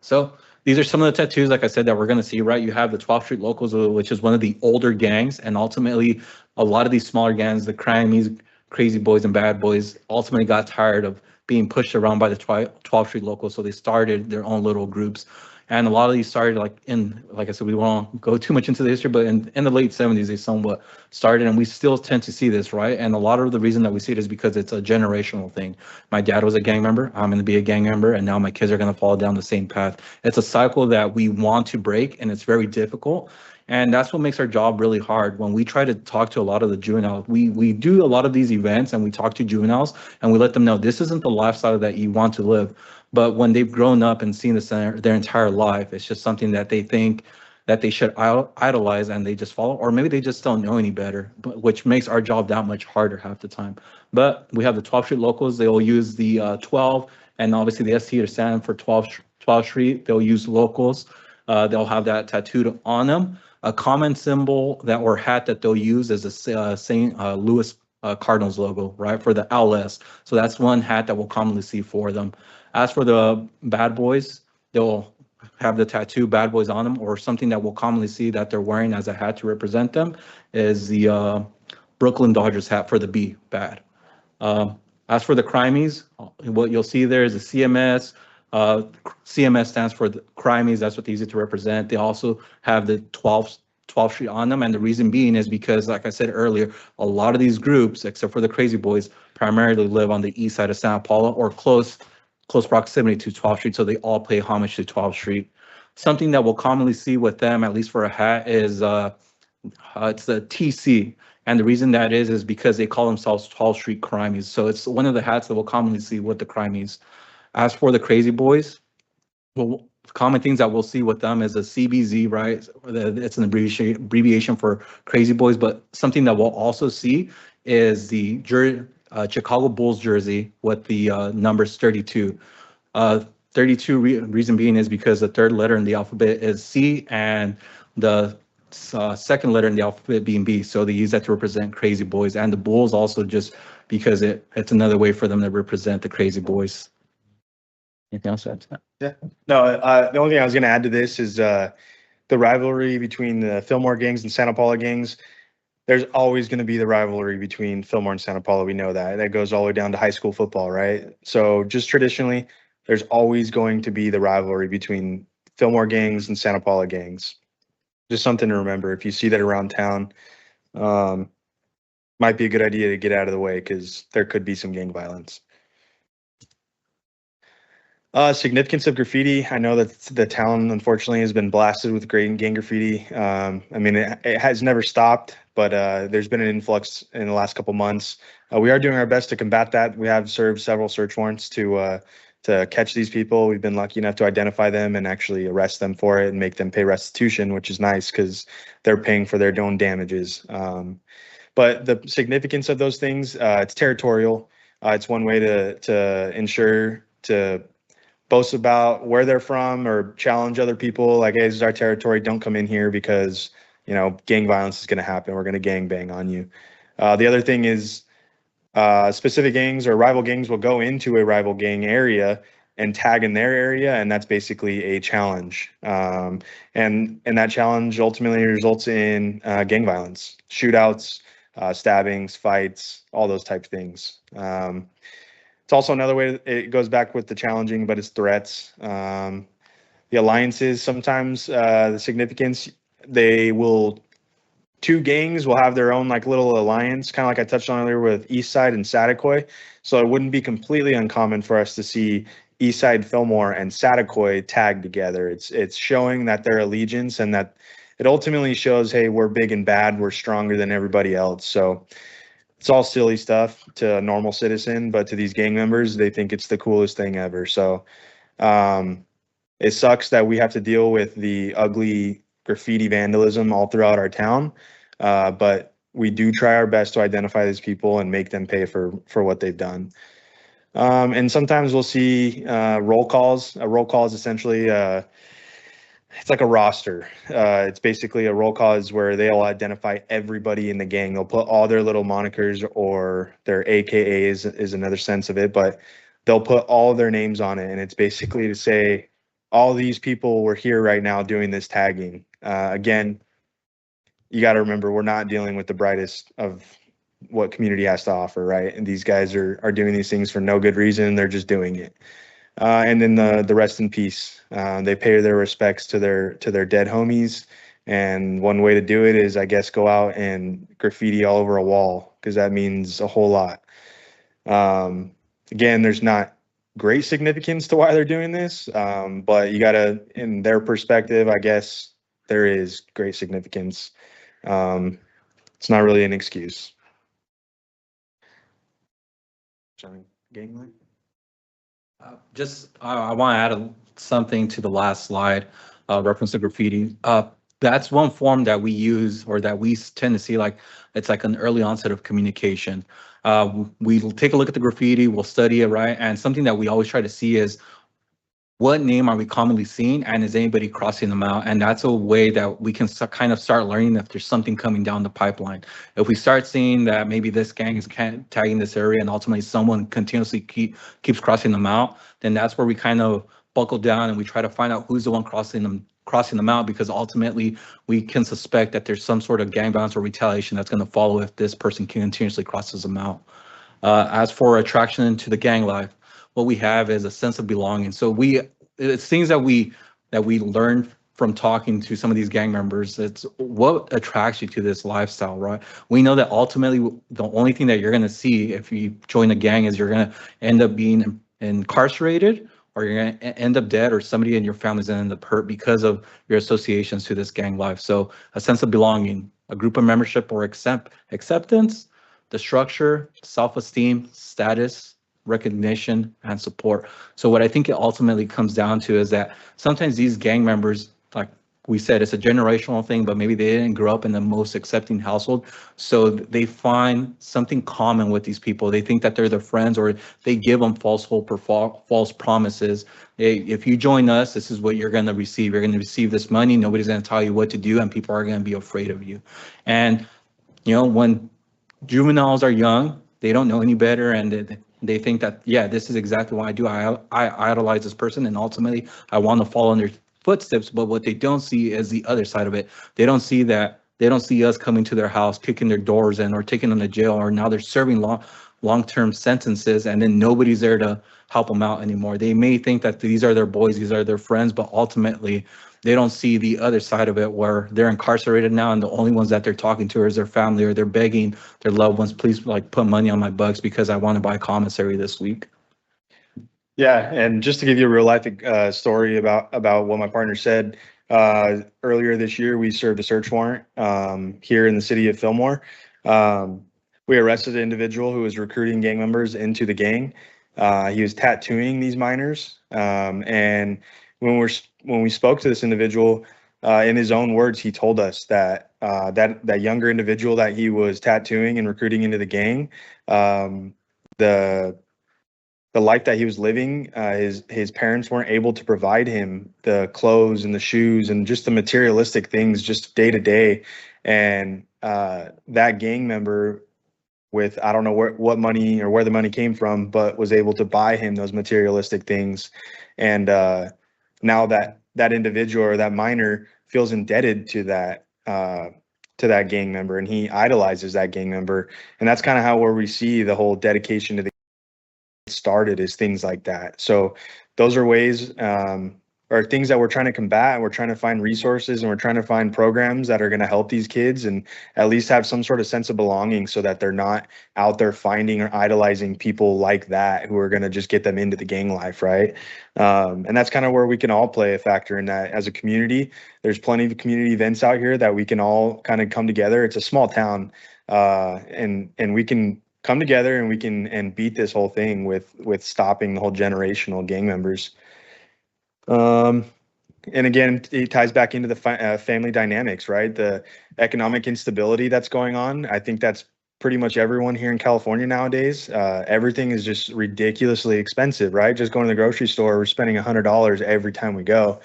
Speaker 2: So These are some of the tattoos, like I said, that we're going to see, right? You have the 12th Street Locals, which is one of the older gangs. And ultimately, a lot of these smaller gangs, the Crimeys, Crazy Boys, and Bad Boys, ultimately got tired of being pushed around by the 12th Street Locals. So they started their own little groups. And a lot of these started like I said, we won't go too much into the history, but in the late 70s, they somewhat started. And we still tend to see this, right? And a lot of the reason that we see it is because it's a generational thing. My dad was a gang member. I'm going to be a gang member. And now my kids are going to follow down the same path. It's a cycle that we want to break, and it's very difficult. And that's what makes our job really hard. When we try to talk to a lot of the juveniles, we do a lot of these events and we talk to juveniles and we let them know this isn't the lifestyle that you want to live. But when they've grown up and seen this their entire life, it's just something that they think that they should idolize and they just follow, or maybe they just don't know any better, but which makes our job that much harder half the time. But we have the 12th Street Locals. They will use the 12 and obviously the ST to stand for 12th Street. They'll use locals. They'll have that tattooed on them. A common symbol that or hat that they'll use is a St. Louis Cardinals logo, right, for the LS. So that's one hat that we'll commonly see for them. As for the Bad Boys, they'll have the tattoo Bad Boys on them, or something that we'll commonly see that they're wearing as a hat to represent them is the Brooklyn Dodgers hat for the B, bad. As for the Crimeys, what you'll see there is a CMS. CMS stands for the Crimeys. That's what they use it to represent. They also have the 12th Street on them. And the reason being is because, like I said earlier, a lot of these groups, except for the Crazy Boys, primarily live on the east side of Santa Paula or close proximity to 12th Street. So they all pay homage to 12th Street. Something that we'll commonly see with them, at least for a hat, is it's the TC. And the reason that is because they call themselves 12th Street Crimeys. So it's one of the hats that we'll commonly see with the Crimeys. As for the Crazy Boys, well, common things that we'll see with them is a CBZ, right? It's an abbreviation for Crazy Boys, but something that we'll also see is the Chicago Bulls jersey with the numbers 32. 32 reason being is because the third letter in the alphabet is C and the second letter in the alphabet being B. So they use that to represent Crazy Boys, and the Bulls also just because it's another way for them to represent the Crazy Boys. Anything else to add to that?
Speaker 1: Yeah. No, the only thing I was going to add to this is the rivalry between the Fillmore gangs and Santa Paula gangs. There's always going to be the rivalry between Fillmore and Santa Paula. We know that. That goes all the way down to high school football, right? So just traditionally, there's always going to be the rivalry between Fillmore gangs and Santa Paula gangs. Just something to remember. If you see that around town, might be a good idea to get out of the way because there could be some gang violence. Significance of graffiti. I know that the town, unfortunately, has been blasted with gang graffiti. I mean, it has never stopped, but there's been an influx in the last couple months. We are doing our best to combat that. We have served several search warrants to catch these people. We've been lucky enough to identify them and actually arrest them for it and make them pay restitution, which is nice because they're paying for their own damages. But the significance of those things, it's territorial. It's one way to ensure to boast about where they're from or challenge other people like, hey, this is our territory, don't come in here because, you know, gang violence is going to happen. We're going to gang bang on you. The other thing is specific gangs or rival gangs will go into a rival gang area and tag in their area, and that's basically a challenge. And that challenge ultimately results in gang violence, shootouts, stabbings, fights, all those type of things. It's also another way it goes back with the challenging, but it's threats. The alliances, sometimes the significance, two gangs will have their own like little alliance, kind of like I touched on earlier with Eastside and Satakoy. So it wouldn't be completely uncommon for us to see Eastside, Fillmore, and Satakoy tagged together. It's showing that their allegiance and that it ultimately shows, hey, we're big and bad, we're stronger than everybody else. So it's all silly stuff to a normal citizen, but to these gang members, they think it's the coolest thing ever. So it sucks that we have to deal with the ugly graffiti vandalism all throughout our town, but we do try our best to identify these people and make them pay for what they've done. And sometimes we'll see roll calls. A roll call is essentially it's like a roster. It's basically a roll call is where they'll identify everybody in the gang. They'll put all their little monikers or their AKAs is another sense of it, but they'll put all their names on it. And it's basically to say, all these people were here right now doing this tagging. Again, you got to remember, we're not dealing with the brightest of what community has to offer, right? And these guys are doing these things for no good reason. They're just doing it. And then the rest in peace. They pay their respects to their dead homies. And one way to do it is, I guess, go out and graffiti all over a wall, because that means a whole lot. Again, there's not great significance to why they're doing this, but you gotta, in their perspective, I guess there is great significance. It's not really an excuse. Gangland?
Speaker 2: I want to add something to the last slide, reference to graffiti. That's one form that we use, or that we tend to see, like it's like an early onset of communication. We'll take a look at the graffiti, we'll study it, right? And something that we always try to see is, what name are we commonly seeing, and is anybody crossing them out? And that's a way that we can kind of start learning if there's something coming down the pipeline. If we start seeing that maybe this gang is tagging this area and ultimately someone continuously keeps crossing them out, then that's where we kind of buckle down and we try to find out who's the one crossing them out, because ultimately we can suspect that there's some sort of gang violence or retaliation that's going to follow if this person continuously crosses them out. As for attraction to the gang life, what we have is a sense of belonging. So it's things that we learn from talking to some of these gang members. It's what attracts you to this lifestyle, right? We know that ultimately the only thing that you're going to see if you join a gang is you're going to end up being incarcerated, or you're going to end up dead, or somebody in your family's going to end up hurt because of your associations to this gang life. So a sense of belonging, a group of membership or acceptance, the structure, self-esteem, status, recognition, and support. So what I think it ultimately comes down to is that sometimes these gang members, like we said, it's a generational thing, but maybe they didn't grow up in the most accepting household. So they find something common with these people. They think that they're their friends, or they give them false hope or false promises. Hey, if you join us, this is what you're going to receive. You're going to receive this money. Nobody's going to tell you what to do, and people are going to be afraid of you. And, when juveniles are young, they don't know any better, and they think that, yeah, this is exactly what I do. I idolize this person, and ultimately I want to follow in their footsteps. But what they don't see is the other side of it. They don't see that. They don't see us coming to their house, kicking their doors in, or taking them to jail, or now they're serving long-term sentences, and then nobody's there to help them out anymore. They may think that these are their boys, these are their friends, but ultimately they don't see the other side of it, where they're incarcerated now, and the only ones that they're talking to is their family, or they're begging their loved ones, please, like, put money on my bucks because I want to buy commissary this week.
Speaker 1: Yeah, and just to give you a real life story about what my partner said, earlier this year, we served a search warrant here in the city of Fillmore. We arrested an individual who was recruiting gang members into the gang. He was tattooing these minors, and when we spoke to this individual, in his own words, he told us that that younger individual that he was tattooing and recruiting into the gang, the life that he was living, his parents weren't able to provide him the clothes and the shoes and just the materialistic things, just day to day. And that gang member, with, I don't know what money or where the money came from, but was able to buy him those materialistic things. And now that individual, or that minor, feels indebted to that gang member, and he idolizes that gang member. And that's kind of where we see the whole dedication to the started, is things like that. So those are ways, or things that we're trying to combat, and we're trying to find resources, and we're trying to find programs that are going to help these kids and at least have some sort of sense of belonging, so that they're not out there finding or idolizing people like that who are going to just get them into the gang life, right? And that's kind of where we can all play a factor in that as a community. There's plenty of community events out here that we can all kind of come together. It's a small town, and we can come together, and we can beat this whole thing with stopping the whole generational gang members. And again, it ties back into the family dynamics, right? The economic instability that's going on. I think that's pretty much everyone here in California nowadays. Everything is just ridiculously expensive, right? Just going to the grocery store, we're spending $100 every time we go.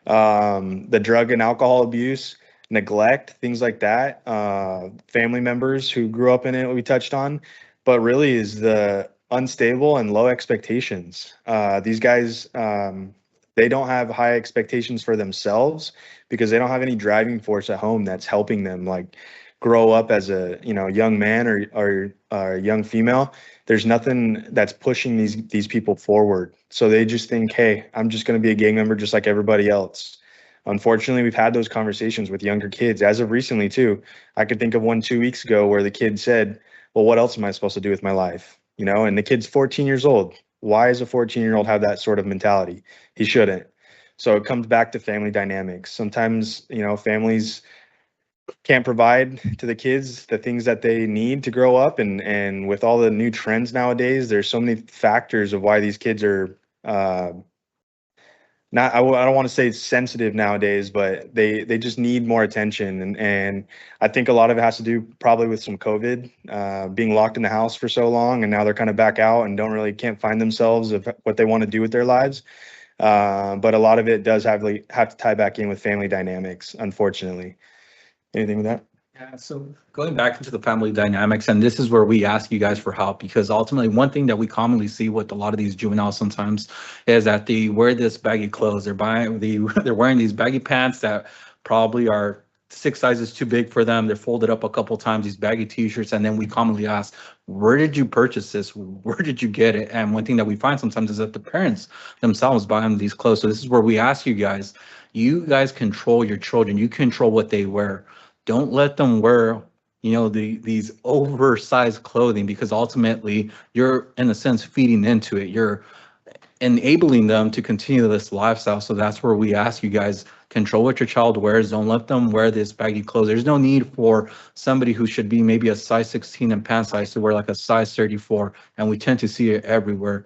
Speaker 1: The drug and alcohol abuse, neglect, things like that. Family members who grew up in it, we touched on, but really is the unstable and low expectations. These guys, They don't have high expectations for themselves because they don't have any driving force at home that's helping them like grow up as a, you know, young man or a young female. There's nothing that's pushing these people forward. So they just think, hey, I'm just going to be a gang member just like everybody else. Unfortunately, we've had those conversations with younger kids as of recently too. I could think of one 2 weeks ago where the kid said, well, what else am I supposed to do with my life? You know, and the kid's 14 years old. Why does a 14-year-old have that sort of mentality? He shouldn't. So it comes back to family dynamics. Sometimes, you know, families can't provide to the kids the things that they need to grow up, and with all the new trends nowadays, there's so many factors of why these kids are not, I don't want to say sensitive nowadays, but they just need more attention. And I think a lot of it has to do probably with some COVID, being locked in the house for so long, and now they're kind of back out and don't really can't find themselves of what they want to do with their lives. But a lot of it does have to tie back in with family dynamics, unfortunately. Anything with that?
Speaker 2: Yeah, so going back into the family dynamics, and this is where we ask you guys for help, because ultimately one thing that we commonly see with a lot of these juveniles sometimes is that they wear this baggy clothes. They're wearing these baggy pants that probably are 6 sizes too big for them. They're folded up a couple times, these baggy t-shirts, and then we commonly ask, where did you purchase this? Where did you get it? And one thing that we find sometimes is that the parents themselves buy them these clothes. So this is where we ask you guys control your children. You control what they wear. Don't let them wear, these oversized clothing, because ultimately you're in a sense feeding into it. You're enabling them to continue this lifestyle. So that's where we ask you guys, control what your child wears. Don't let them wear this baggy clothes. There's no need for somebody who should be maybe a size 16 in pant size to wear like a size 34. And we tend to see it everywhere.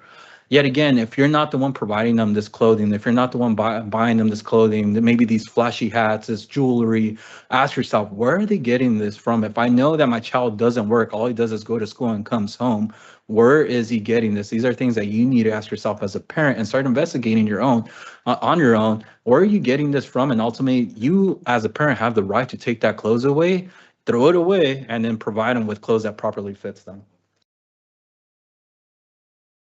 Speaker 2: Yet again, if you're not the one providing them this clothing, if you're not the one buying them this clothing, maybe these flashy hats, this jewelry, ask yourself, where are they getting this from? If I know that my child doesn't work, all he does is go to school and comes home, where is he getting this? These are things that you need to ask yourself as a parent and start investigating your own, on your own. Where are you getting this from? And ultimately, you as a parent have the right to take that clothes away, throw it away, and then provide them with clothes that properly fits them.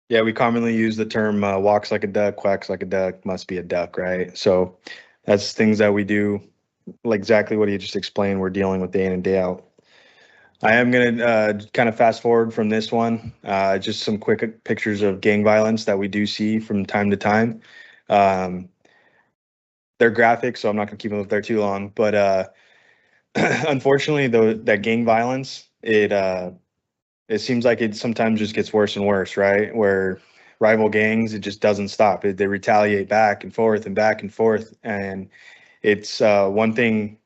Speaker 1: Yeah, we commonly use the term walks like a duck, quacks like a duck, must be a duck, right? So that's things that we do, like exactly what you just explained, we're dealing with day in and day out. I am going to kind of fast forward from this one, just some quick pictures of gang violence that we do see from time to time. They're graphic, so I'm not going to keep them up there too long, but unfortunately, that gang violence, it seems like it sometimes just gets worse and worse, right? Where rival gangs, it just doesn't stop. They retaliate back and forth and back and forth. And it's one thing.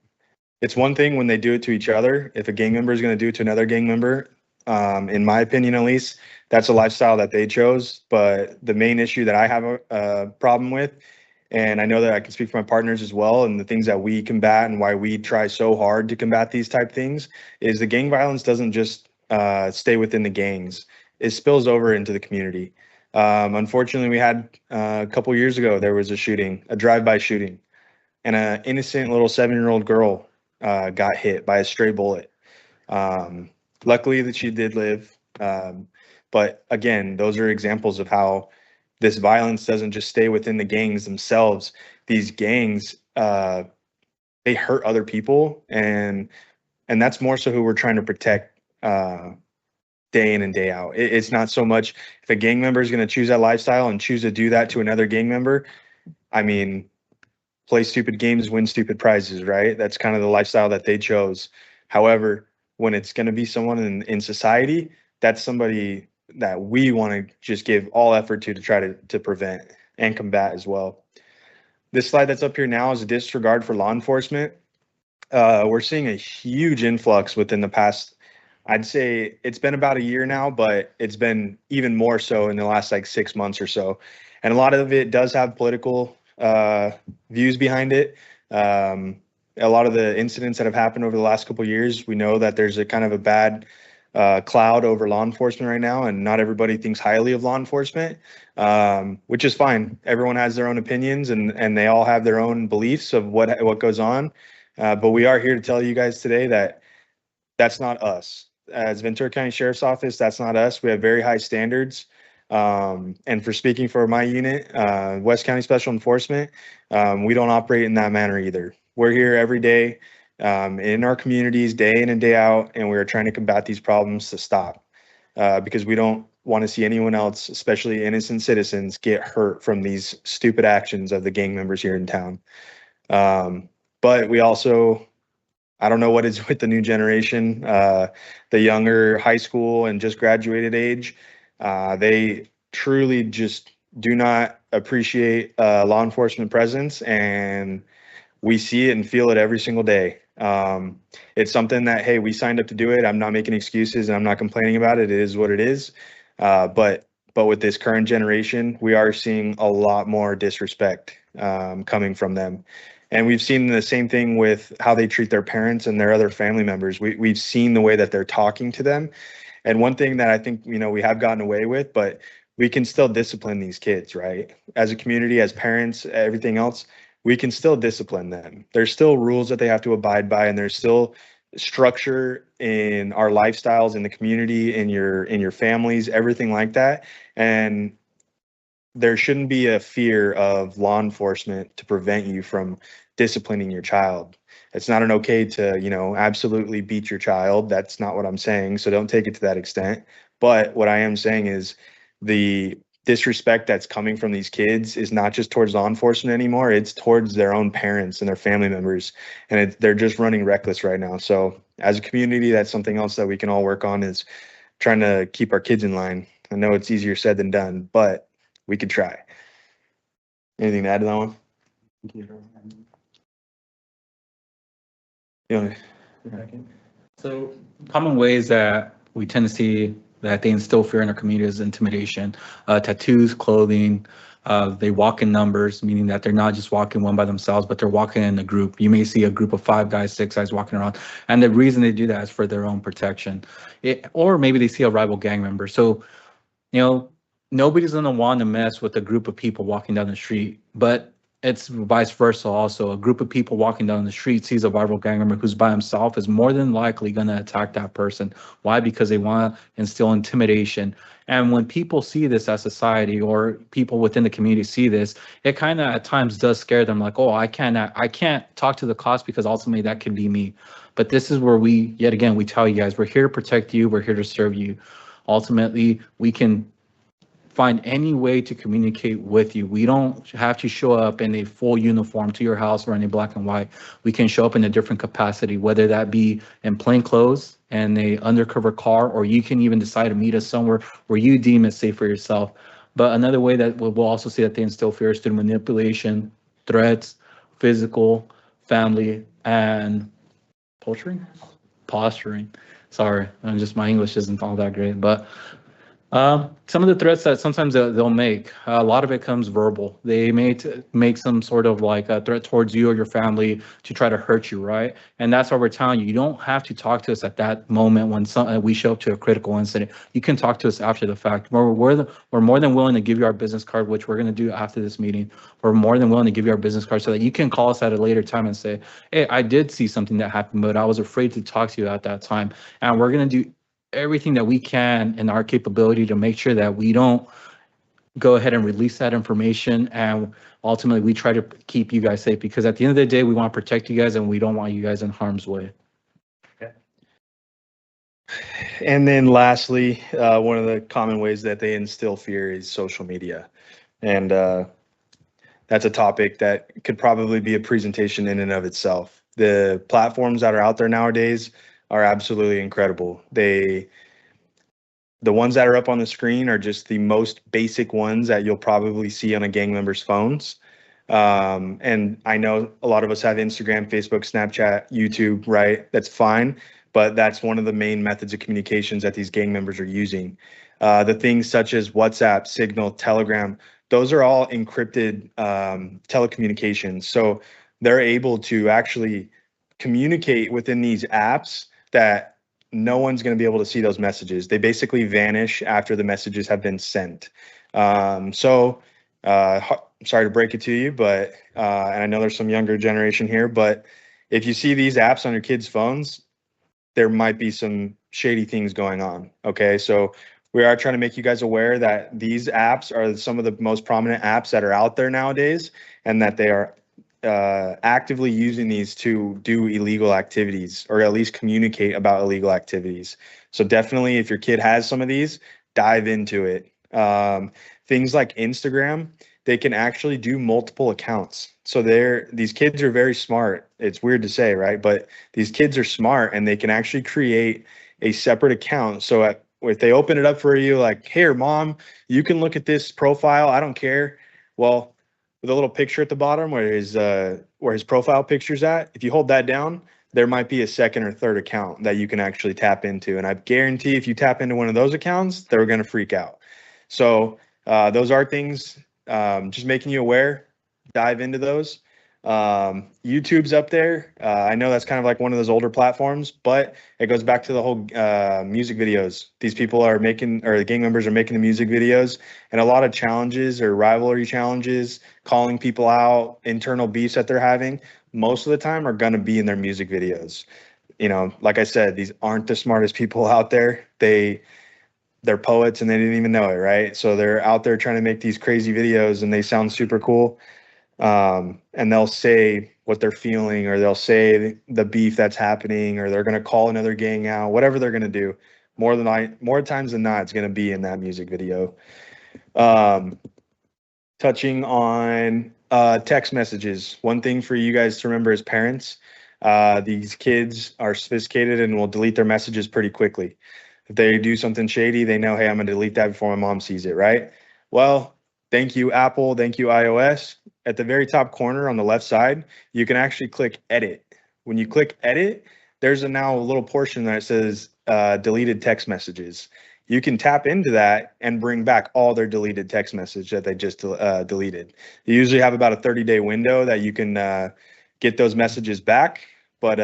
Speaker 1: It's one thing when they do it to each other. If a gang member is going to do it to another gang member, in my opinion, at least, that's a lifestyle that they chose. But the main issue that I have a problem with, and I know that I can speak for my partners as well, and the things that we combat and why we try so hard to combat these type things, is the gang violence doesn't just stay within the gangs. It spills over into the community. Unfortunately, we had a couple years ago, there was a shooting, a drive-by shooting, and an innocent little 7-year-old girl got hit by a stray bullet. Luckily that she did live. But again, those are examples of how this violence doesn't just stay within the gangs themselves. These gangs, they hurt other people, and that's more so who we're trying to protect day in and day out. It's not so much if a gang member is going to choose that lifestyle and choose to do that to another gang member. I mean, play stupid games, win stupid prizes, right? That's kind of the lifestyle that they chose. However, when it's going to be someone in society, that's somebody that we want to just give all effort to try to prevent and combat as well. This slide that's up here now is a disregard for law enforcement. We're seeing a huge influx within the past, I'd say it's been about a year now, but it's been even more so in the last like 6 months or so. And a lot of it does have political views behind it. A lot of the incidents that have happened over the last couple of years, we know that there's a kind of a bad cloud over law enforcement right now, and not everybody thinks highly of law enforcement, which is fine. Everyone has their own opinions, and they all have their own beliefs of what goes on. But we are here to tell you guys today that that's not us. As Ventura County Sheriff's Office, that's not us. We have very high standards. And for speaking for my unit, West County Special Enforcement, we don't operate in that manner either. We're here every day in our communities, day in and day out, and we're trying to combat these problems to stop because we don't want to see anyone else, especially innocent citizens, get hurt from these stupid actions of the gang members here in town. But we also, I don't know what is with the new generation, the younger high school and just graduated age. They truly just do not appreciate law enforcement presence, and we see it and feel it every single day. It's something that, hey, we signed up to do it. I'm not making excuses and I'm not complaining about it. It is what it is. But with this current generation, we are seeing a lot more disrespect coming from them. And we've seen the same thing with how they treat their parents and their other family members. We've seen the way that they're talking to them. And one thing that I think, we have gotten away with, but we can still discipline these kids, right? As a community, as parents, everything else, we can still discipline them. There's still rules that they have to abide by, and there's still structure in our lifestyles, in the community, in your families, everything like that. And there shouldn't be a fear of law enforcement to prevent you from disciplining your child. It's not an okay to, absolutely beat your child. That's not what I'm saying. So don't take it to that extent. But what I am saying is the disrespect that's coming from these kids is not just towards law enforcement anymore. It's towards their own parents and their family members. And they're just running reckless right now. So as a community, that's something else that we can all work on, is trying to keep our kids in line. I know it's easier said than done, but we could try. Anything to add to that one? Yeah.
Speaker 2: So common ways that we tend to see that they instill fear in our community is intimidation, tattoos, clothing. They walk in numbers, meaning that they're not just walking one by themselves, but they're walking in a group. You may see a group of 5 guys, 6 guys walking around. And the reason they do that is for their own protection. Or maybe they see a rival gang member. So, nobody's going to want to mess with a group of people walking down the street, but it's vice versa also. A group of people walking down the street sees a rival gang member who's by himself is more than likely going to attack that person. Why? Because they want to instill intimidation. And when people see this as society, or people within the community see this, it kind of at times does scare them, like, oh, I can't talk to the cops because ultimately that could be me. But this is where we tell you guys, we're here to protect you. We're here to serve you. Ultimately, we can find any way to communicate with you. We don't have to show up in a full uniform to your house or in a black and white. We can show up in a different capacity, whether that be in plain clothes and a undercover car, or you can even decide to meet us somewhere where you deem it safe for yourself. But another way that we'll also see that they instill fear is through manipulation, threats, physical, family, and posturing. Sorry, my English isn't all that great, but some of the threats that sometimes they'll make, a lot of it comes verbal. They may make some sort of like a threat towards you or your family to try to hurt you, right? And that's why we're telling you, you don't have to talk to us at that moment when we show up to a critical incident. You can talk to us after the fact. We're more than willing to give you our business card, which we're going to do after this meeting. We're more than willing to give you our business card so that you can call us at a later time and say, hey, I did see something that happened, but I was afraid to talk to you at that time. And we're going to do everything that we can in our capability to make sure that we don't go ahead and release that information, and ultimately we try to keep you guys safe, because at the end of the day we want to protect you guys and we don't want you guys in harm's way.
Speaker 1: Okay. And then lastly, one of the common ways that they instill fear is social media, and that's a topic that could probably be a presentation in and of itself. The platforms that are out there nowadays are absolutely incredible. The ones that are up on the screen are just the most basic ones that you'll probably see on a gang member's phones. And I know a lot of us have Instagram, Facebook, Snapchat, YouTube, right? That's fine, but that's one of the main methods of communications that these gang members are using. The things such as WhatsApp, Signal, Telegram, those are all encrypted telecommunications. So they're able to actually communicate within these apps that no one's going to be able to see those messages. They basically vanish after the messages have been sent. Sorry to break it to you, but and I know there's some younger generation here, but if you see these apps on your kids' phones, there might be some shady things going on. Okay, so We are trying to make you guys aware that these apps are some of the most prominent apps that are out there nowadays, and that they are actively using these to do illegal activities, or at least communicate about illegal activities. So definitely, if your kid has some of these, dive into it. Things like Instagram, they can actually do multiple accounts. So these kids are very smart. It's weird to say, right? But these kids are smart, and they can actually create a separate account. So if they open it up for you, like, here, mom, you can look at this profile. I don't care. Well, with a little picture at the bottom where his profile picture's at, if you hold that down, there might be a second or third account that you can actually tap into. And I guarantee if you tap into one of those accounts, they're going to freak out. So those are things, just making you aware. Dive into those. YouTube's up there. I know that's kind of like one of those older platforms, but it goes back to the whole music videos. These people are making, or the gang members are making the music videos, and a lot of challenges or rivalry challenges, calling people out, internal beefs that they're having, most of the time are going to be in their music videos. You know, like I said, these aren't the smartest people out there. They're poets and they didn't even know it, right? So they're out there trying to make these crazy videos and they sound super cool. And they'll say what they're feeling, or they'll say the beef that's happening, or they're going to call another gang out, whatever they're going to do. More times than not, it's going to be in that music video. Touching on text messages, one thing for you guys to remember as parents, these kids are sophisticated and will delete their messages pretty quickly. If they do something shady, they know, hey, I'm going to delete that before my mom sees it, right? Well, thank you, Apple. Thank you, iOS. At the very top corner on the left side, you can actually click edit. When you click edit, there's now a little portion that says deleted text messages. You can tap into that and bring back all their deleted text message that they just deleted. You usually have about a 30-day window that you can get those messages back, but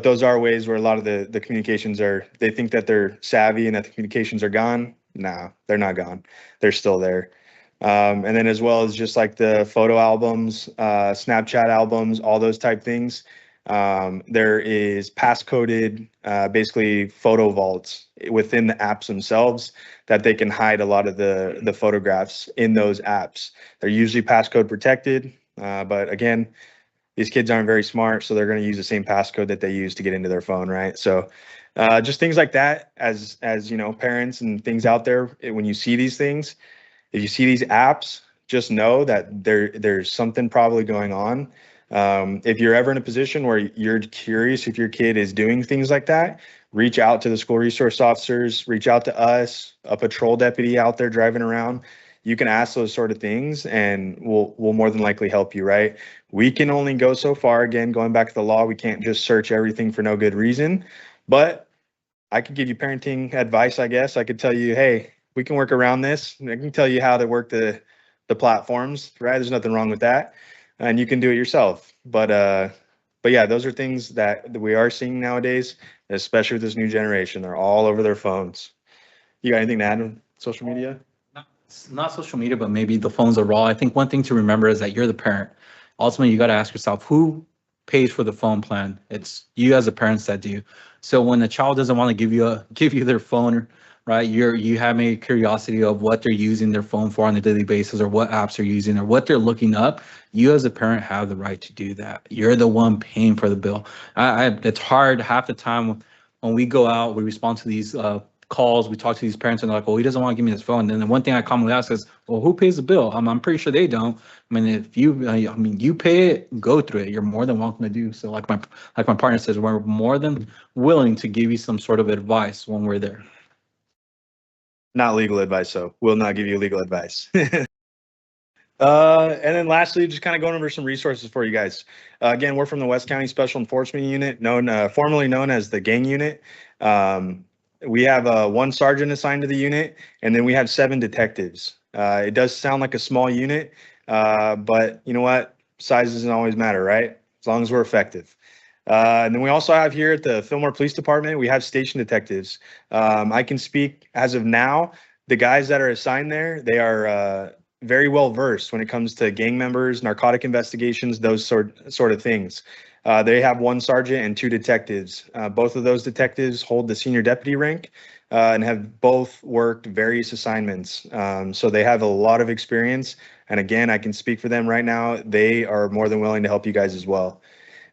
Speaker 1: those are ways where a lot of the communications they think that they're savvy and that the communications are gone. No, they're not gone. They're still there. And then as well as just like the photo albums, Snapchat albums, all those type things. There is passcoded, basically photo vaults within the apps themselves that they can hide a lot of the photographs in those apps. They're usually passcode protected, but again, these kids aren't very smart, so they're going to use the same passcode that they use to get into their phone, right? So just things like that, as you know, parents and things out there, when you see these things, if you see these apps, just know that there's something probably going on. If you're ever in a position where you're curious if your kid is doing things like that, reach out to the school resource officers, reach out to us, a patrol deputy out there driving around. You can ask those sort of things and we'll more than likely help you, right? We can only go so far. Again, going back to the law, we can't just search everything for no good reason. But I could give you parenting advice, I guess. I could tell you, hey, we can work around this. I can tell you how to work the platforms, right? There's nothing wrong with that. And you can do it yourself. But yeah, those are things that we are seeing nowadays, especially with this new generation. They're all over their phones. You got anything to add on social media?
Speaker 2: Not social media, but maybe the phones are raw. I think one thing to remember is that you're the parent. Ultimately, you got to ask yourself, who pays for the phone plan? It's you as a parents that do. So when a child doesn't want to give you their phone, right? You have a curiosity of what they're using their phone for on a daily basis, or what apps they're using, or what they're looking up. You as a parent have the right to do that. You're the one paying for the bill. It's hard half the time when we go out, we respond to these calls, we talk to these parents and they're like, well, he doesn't want to give me his phone. And then the one thing I commonly ask is, well, who pays the bill? I'm pretty sure they don't. I mean, if you pay it, go through it. You're more than welcome to do so. Like my partner says, we're more than willing to give you some sort of advice when we're there.
Speaker 1: Not legal advice, so we'll not give you legal advice. And then lastly, just kind of going over some resources for you guys. Again, we're from the West County Special Enforcement Unit, formerly known as the Gang Unit. We have one sergeant assigned to the unit, and then we have 7 detectives. It does sound like a small unit, but you know what? Size doesn't always matter, right? As long as we're effective. And then we also have here at the Fillmore Police Department, we have station detectives. I can speak as of now, the guys that are assigned there, they are very well versed when it comes to gang members, narcotic investigations, those sort of things. They have 1 sergeant and 2 detectives. Both of those detectives hold the senior deputy rank. and have both worked various assignments. So they have a lot of experience. And again, I can speak for them right now. They are more than willing to help you guys as well.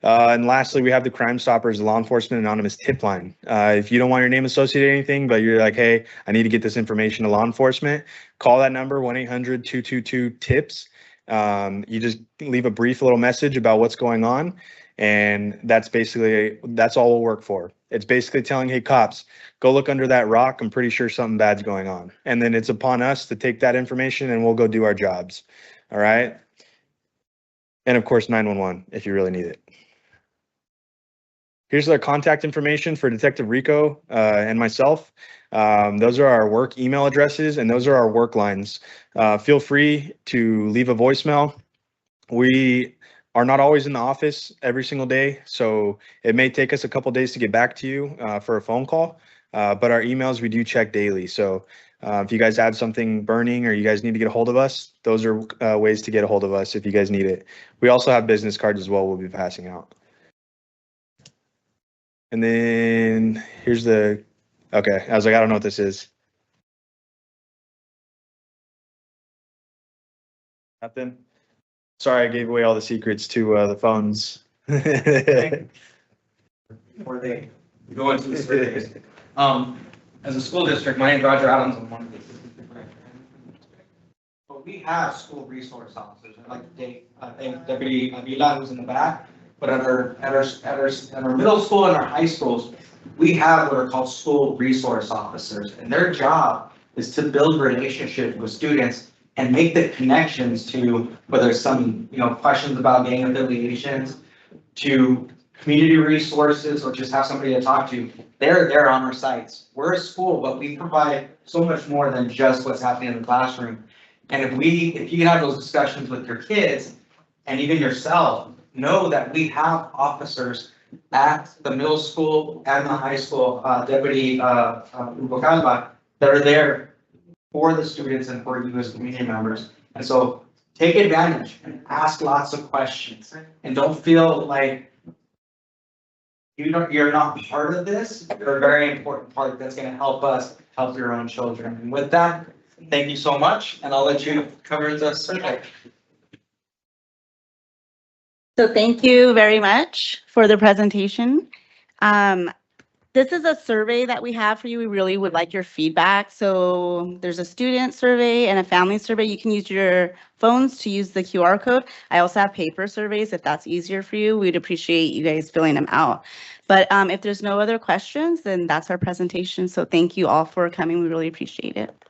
Speaker 1: And lastly, we have the Crime Stoppers Law Enforcement Anonymous tip line. If you don't want your name associated with anything, but you're like, hey, I need to get this information to law enforcement, call that number, 1-800-222-TIPS. You just leave a brief little message about what's going on. And that's all we'll work for. It's basically telling, hey, cops, go look under that rock. I'm pretty sure something bad's going on. And then it's upon us to take that information and we'll go do our jobs. All right. And of course, 911 if you really need it. Here's our contact information for Detective Rico and myself. Those are our work email addresses and those are our work lines. Feel free to leave a voicemail. We are not always in the office every single day, so it may take us a couple days to get back to you for a phone call, but our emails we do check daily. So if you guys have something burning or you guys need to get a hold of us, those are ways to get a hold of us if you guys need it. We also have business cards as well we'll be passing out. And then here's okay, I was like, I don't know what this is. Nothing? Sorry, I gave away all the secrets to the phones.
Speaker 2: Before they go into the surveys. As a school district, my name is Roger Adams. I'm one of the assistant directors.
Speaker 3: But we have school resource officers. I'd like to thank Deputy Avila, who's in the back. But at our middle school and our high schools, we have what are called school resource officers, and their job is to build relationships with students and make the connections to whether it's some questions about gang affiliations, to community resources, or just have somebody to talk to. They're there on our sites. We're a school, but we provide so much more than just what's happening in the classroom. And if you can have those discussions with your kids and even yourself, know that we have officers at the middle school and the high school, Deputy Ubocalba, that are there for the students and for you as community members. And so take advantage and ask lots of questions and don't feel like you're not part of this. You're a very important part that's going to help us help your own children. And with that, thank you so much, and I'll let you cover the survey.
Speaker 4: So thank you very much for the presentation. This is a survey that we have for you. We really would like your feedback. So there's a student survey and a family survey. You can use your phones to use the QR code. I also have paper surveys if that's easier for you. We'd appreciate you guys filling them out. But if there's no other questions, then that's our presentation. So thank you all for coming. We really appreciate it.